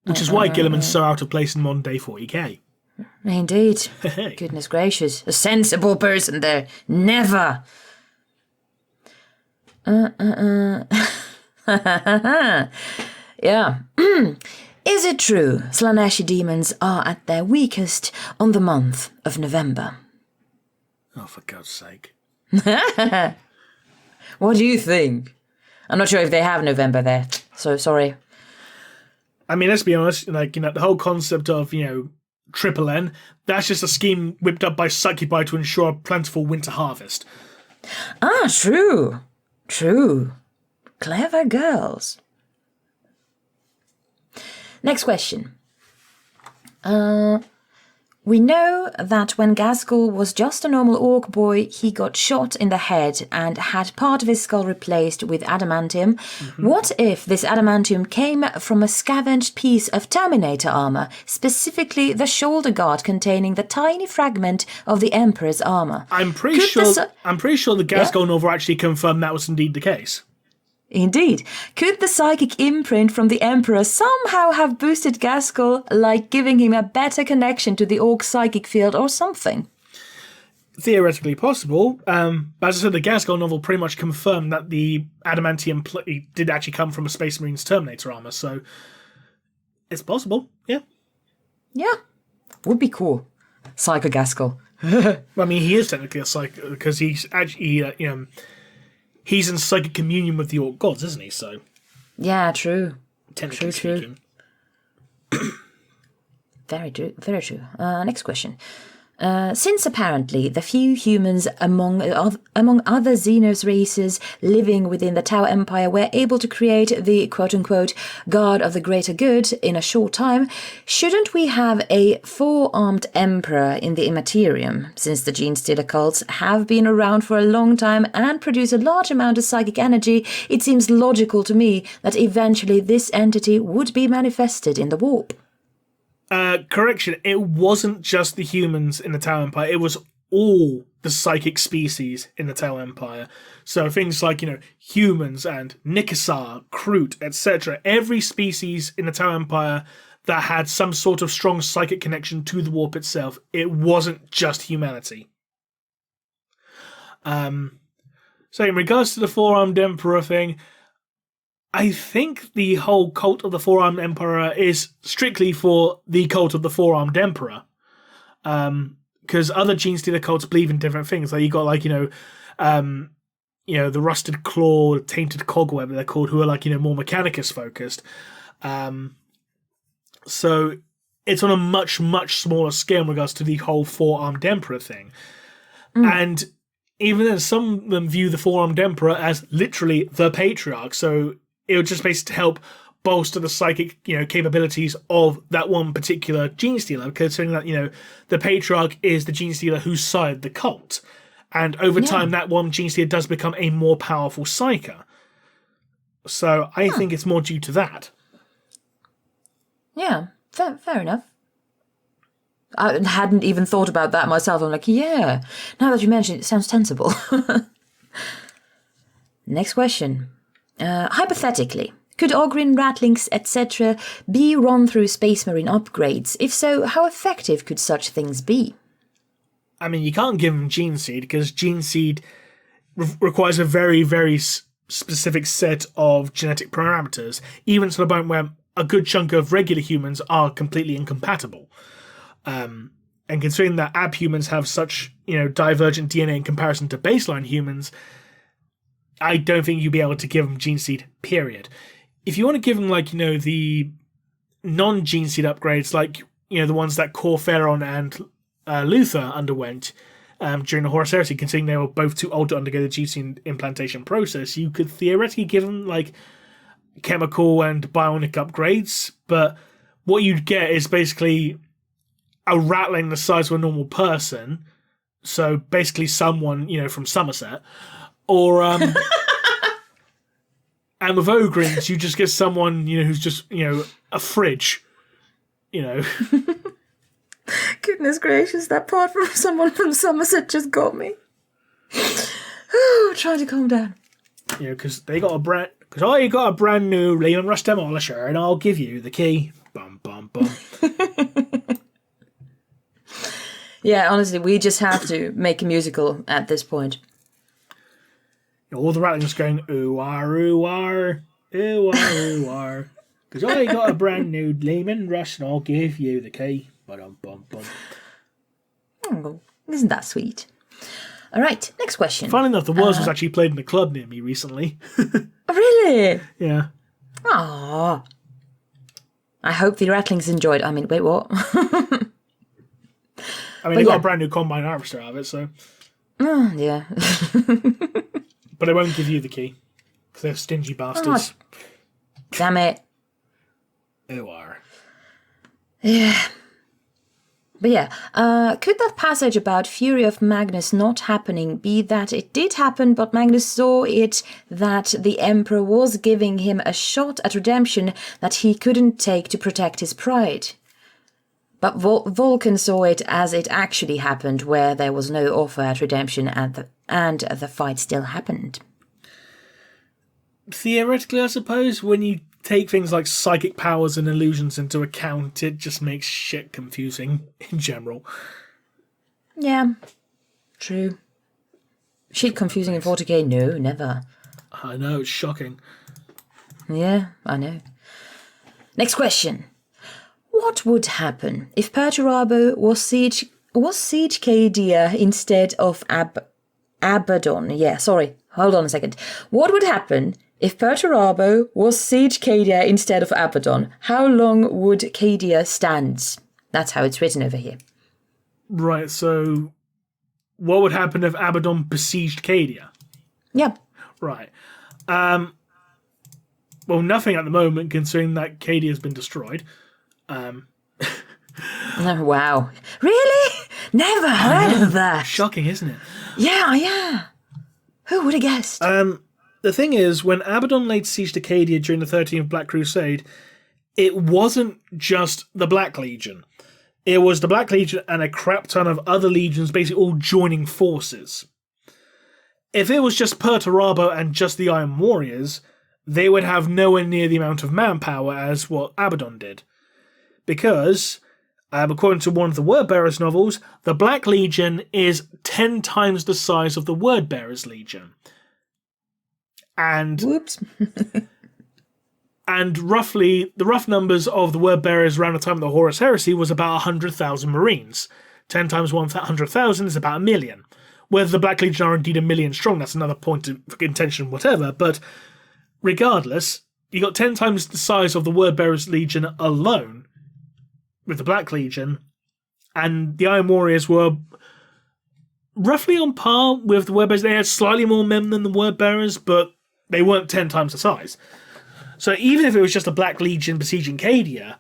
Which is why Gilliman's so out of place in modern day 40k. Indeed. Goodness gracious. A sensible person there. Never. Yeah. Is it true Slaaneshi demons are at their weakest on the month of November? Oh, for God's sake. What do you think? I'm not sure if they have November there, so sorry. I mean, let's be honest, the whole concept of, Triple N, that's just a scheme whipped up by Succubi to ensure a plentiful winter harvest. Ah, true. True. Clever girls. Next question. We know that when Gaskell was just a normal orc boy, he got shot in the head and had part of his skull replaced with adamantium. Mm-hmm. What if this adamantium came from a scavenged piece of Terminator armor, specifically the shoulder guard containing the tiny fragment of the Emperor's armor? I'm pretty sure the Gaskell novel actually confirmed that was indeed the case. Indeed. Could the psychic imprint from the Emperor somehow have boosted Gaskell, like giving him a better connection to the orc psychic field or something? Theoretically possible. But as I said, the Gaskell novel pretty much confirmed that the adamantium plate did actually come from a Space Marine's Terminator armor, so it's possible, yeah. Yeah. Would be cool. Psycho Gaskell. I mean, he is technically a psycho, because he's actually, he's in psychic communion with the orc gods, isn't he? So, yeah, true. Technically speaking. Very true. Very true. Next question. Since apparently the few humans among other Xenos races living within the Tau Empire were able to create the quote-unquote God of the Greater Good in a short time, shouldn't we have a four-armed emperor in the Immaterium, since the gene-stealer cults have been around for a long time and produce a large amount of psychic energy? It seems logical to me that eventually this entity would be manifested in the warp. Correction, it wasn't just the humans in the Tau Empire, it was all the psychic species in the Tau Empire. So things like, humans and Nikasar, Kroot, etc. Every species in the Tau Empire that had some sort of strong psychic connection to the warp itself. It wasn't just humanity. So in regards to the Four-Armed Emperor thing, I think the whole cult of the Four-Armed Emperor is strictly for the cult of the Four-Armed Emperor. Because other Gene Stealer cults believe in different things. Like you got the Rusted Claw, Tainted Cog, whatever they're called, who are more Mechanicus focused. So it's on a much, much smaller scale in regards to the whole Four-Armed Emperor thing. And even then, some of them view the Four-Armed Emperor as literally the Patriarch. So it would just basically help bolster the psychic, capabilities of that one particular Gene Stealer, considering that, the Patriarch is the Gene Stealer who sired the cult. And over time, that one Gene Stealer does become a more powerful psyker. So I think it's more due to that. Yeah, fair enough. I hadn't even thought about that myself. I'm like, yeah, now that you mention it, it sounds sensible. Next question. Hypothetically, could Ogryn, Rattlings, etc. be run through Space Marine upgrades? If so, how effective could such things be? I mean, you can't give them Gene Seed, because Gene Seed requires a very, very specific set of genetic parameters, even to the point where a good chunk of regular humans are completely incompatible. And considering that abhumans have such, divergent DNA in comparison to baseline humans, I don't think you'd be able to give them Gene Seed, period. If you want to give them, the non-Gene Seed upgrades, the ones that Corferon and Luther underwent during the Horus Heresy, considering they were both too old to undergo the Gene Seed implantation process, you could theoretically give them, chemical and bionic upgrades, but what you'd get is basically a Rattling the size of a normal person, so basically someone, from Somerset, or and with Ogrins, you just get someone, who's just, a fridge, Goodness gracious, that part from someone from Somerset just got me. Oh, trying to calm down. Because I got a brand new Leon Rush Demolisher, and I'll give you the key. Bum, bum, bum. Yeah, honestly, we just have to make a musical at this point. All the Rattlings going, ooh-ah, ooh-ah, ooh-ah, ooh-ah. Because I got a brand new Lehman Rush, and I'll give you the key. Ba-dum-bum-bum. Oh, isn't that sweet? All right, next question. Funnily enough, the Words was actually played in a club near me recently. Oh, really? Yeah. Aww. I hope the Rattlings enjoyed. I mean, wait, what? They got a brand new Combine Harvester out of it, so... Yeah. But they won't give you the key, because they're stingy bastards. Oh, damn it. Who are? Yeah. But yeah, could that passage about Fury of Magnus not happening be that it did happen, but Magnus saw it that the Emperor was giving him a shot at redemption that he couldn't take to protect his pride? But Vulcan saw it as it actually happened, where there was no offer at redemption and the fight still happened. Theoretically, I suppose, when you take things like psychic powers and illusions into account, it just makes shit confusing in general. Yeah, true. Shit confusing in 40k? No, never. I know, it's shocking. Yeah, I know. Next question. What would happen if Perturabo was Siege Cadia instead of Abaddon? Yeah, sorry. Hold on a second. What would happen if Perturabo was Siege Cadia instead of Abaddon? How long would Cadia stand? That's how it's written over here. Right, so what would happen if Abaddon besieged Cadia? Yeah. Right. Well, nothing at the moment, considering that Cadia has been destroyed. Oh, wow. Really? Never heard of that. Shocking, isn't it? Yeah. Who would have guessed? The thing is, when Abaddon laid siege to Cadia during the 13th Black Crusade, it wasn't just the Black Legion. It was the Black Legion and a crap ton of other legions basically all joining forces. If it was just Perturabo and just the Iron Warriors, they would have nowhere near the amount of manpower as what Abaddon did. Because, according to one of the Wordbearers novels, the Black Legion is 10 times the size of the Wordbearers Legion. And whoops. And roughly, the rough numbers of the Wordbearers around the time of the Horus Heresy was about 100,000 Marines. 10 times 100,000 is about 1 million. Whether the Black Legion are indeed 1 million strong, that's another point of contention, whatever. But regardless, you got 10 times the size of the Wordbearers Legion alone with the Black Legion, and the Iron Warriors were roughly on par with the Wordbearers. They had slightly more men than the Wordbearers, but they weren't 10 times the size. So even if it was just a Black Legion besieging Cadia,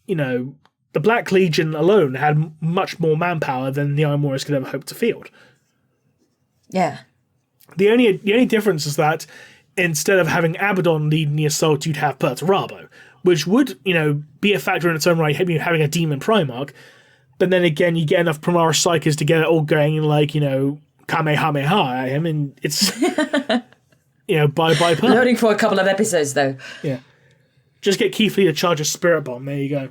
the Black Legion alone had much more manpower than the Iron Warriors could ever hope to field. Yeah. The only difference is that instead of having Abaddon leading the assault, you'd have Perturabo, which would, be a factor in its own right, having a demon Primarch. But then again, you get enough Primaris Psychers to get it all going Kamehameha at him, and it's, bye-bye. Loading for a couple of episodes, though. Yeah. Just get Keith Lee to charge a Spirit Bomb. There you go.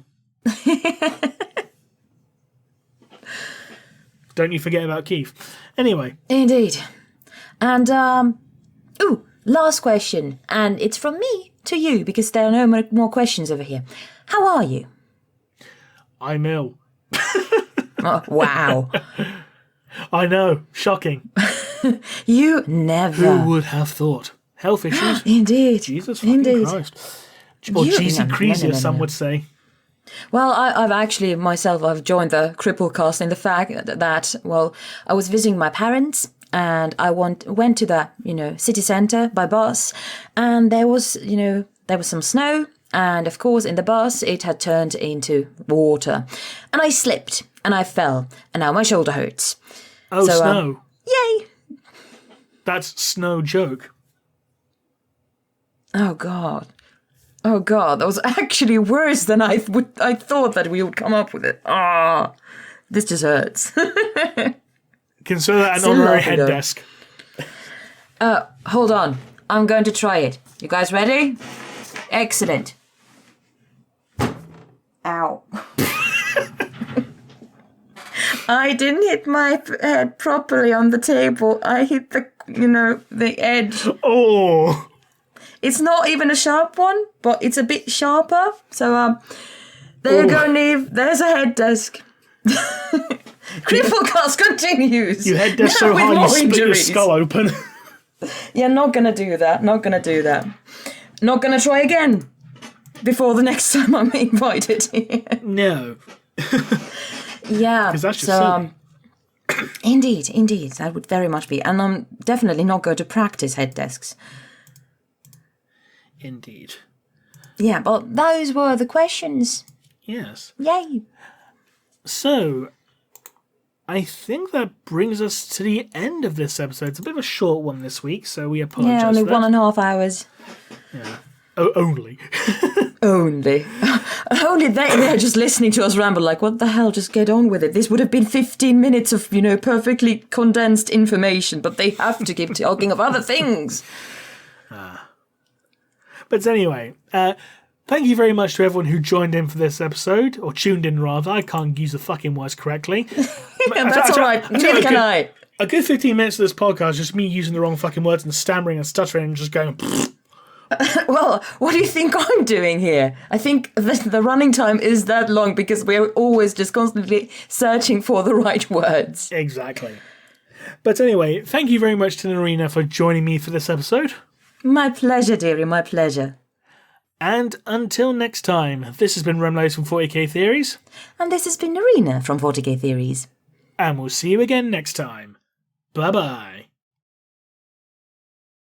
Don't you forget about Keith. Anyway. Indeed. And, last question. And it's from me to you, because there are no more questions over here. How are you? I'm ill. Oh, wow. I know. Shocking. You never. Who would have thought? Health issues? Indeed. Jesus fucking Christ. Or cheesy crazy, as some would say. Well, I've actually, myself, I've joined the Cripple cast in the fact that, I was visiting my parents, and I went to the, city centre by bus, and there was some snow, and of course in the bus it had turned into water, and I slipped, and I fell, and now my shoulder hurts. Oh, so, snow. Yay! That's snow joke. Oh, God. Oh, God, that was actually worse than I thought that we would come up with it. Ah, this just hurts. Consider that an honorary head desk. Hold on. I'm going to try it. You guys ready? Excellent. Ow. I didn't hit my head properly on the table. I hit the edge. Oh. It's not even a sharp one, but it's a bit sharper. So, there you go, Neve. There's a head desk. Cripplecast continues. You head desk so hard you split your skull open. Yeah, not gonna do that. Not gonna try again before the next time I'm invited here. No. Yeah. Because that's just silly. Indeed. That would very much be. And I'm definitely not going to practice head desks. Indeed. Yeah, but those were the questions. Yes. Yay. So, I think that brings us to the end of this episode. It's a bit of a short one this week, so we apologise. Yeah, only 1.5 hours. Yeah. Oh, only. Only. Only they're just listening to us ramble like, what the hell, just get on with it. This would have been 15 minutes of, perfectly condensed information, but they have to keep talking of other things. But anyway, thank you very much to everyone who joined in for this episode, or tuned in rather. I can't use the fucking words correctly. That's all right, neither can I. A good 15 minutes of this podcast is just me using the wrong fucking words and stammering and stuttering and just going... Well, what do you think I'm doing here? I think the running time is that long because we're always just constantly searching for the right words. Exactly. But anyway, thank you very much to Naerina for joining me for this episode. My pleasure, dearie, my pleasure. And until next time, this has been Remleiz from 40k Theories. And this has been Naerina from 40k Theories. And we'll see you again next time. Bye-bye.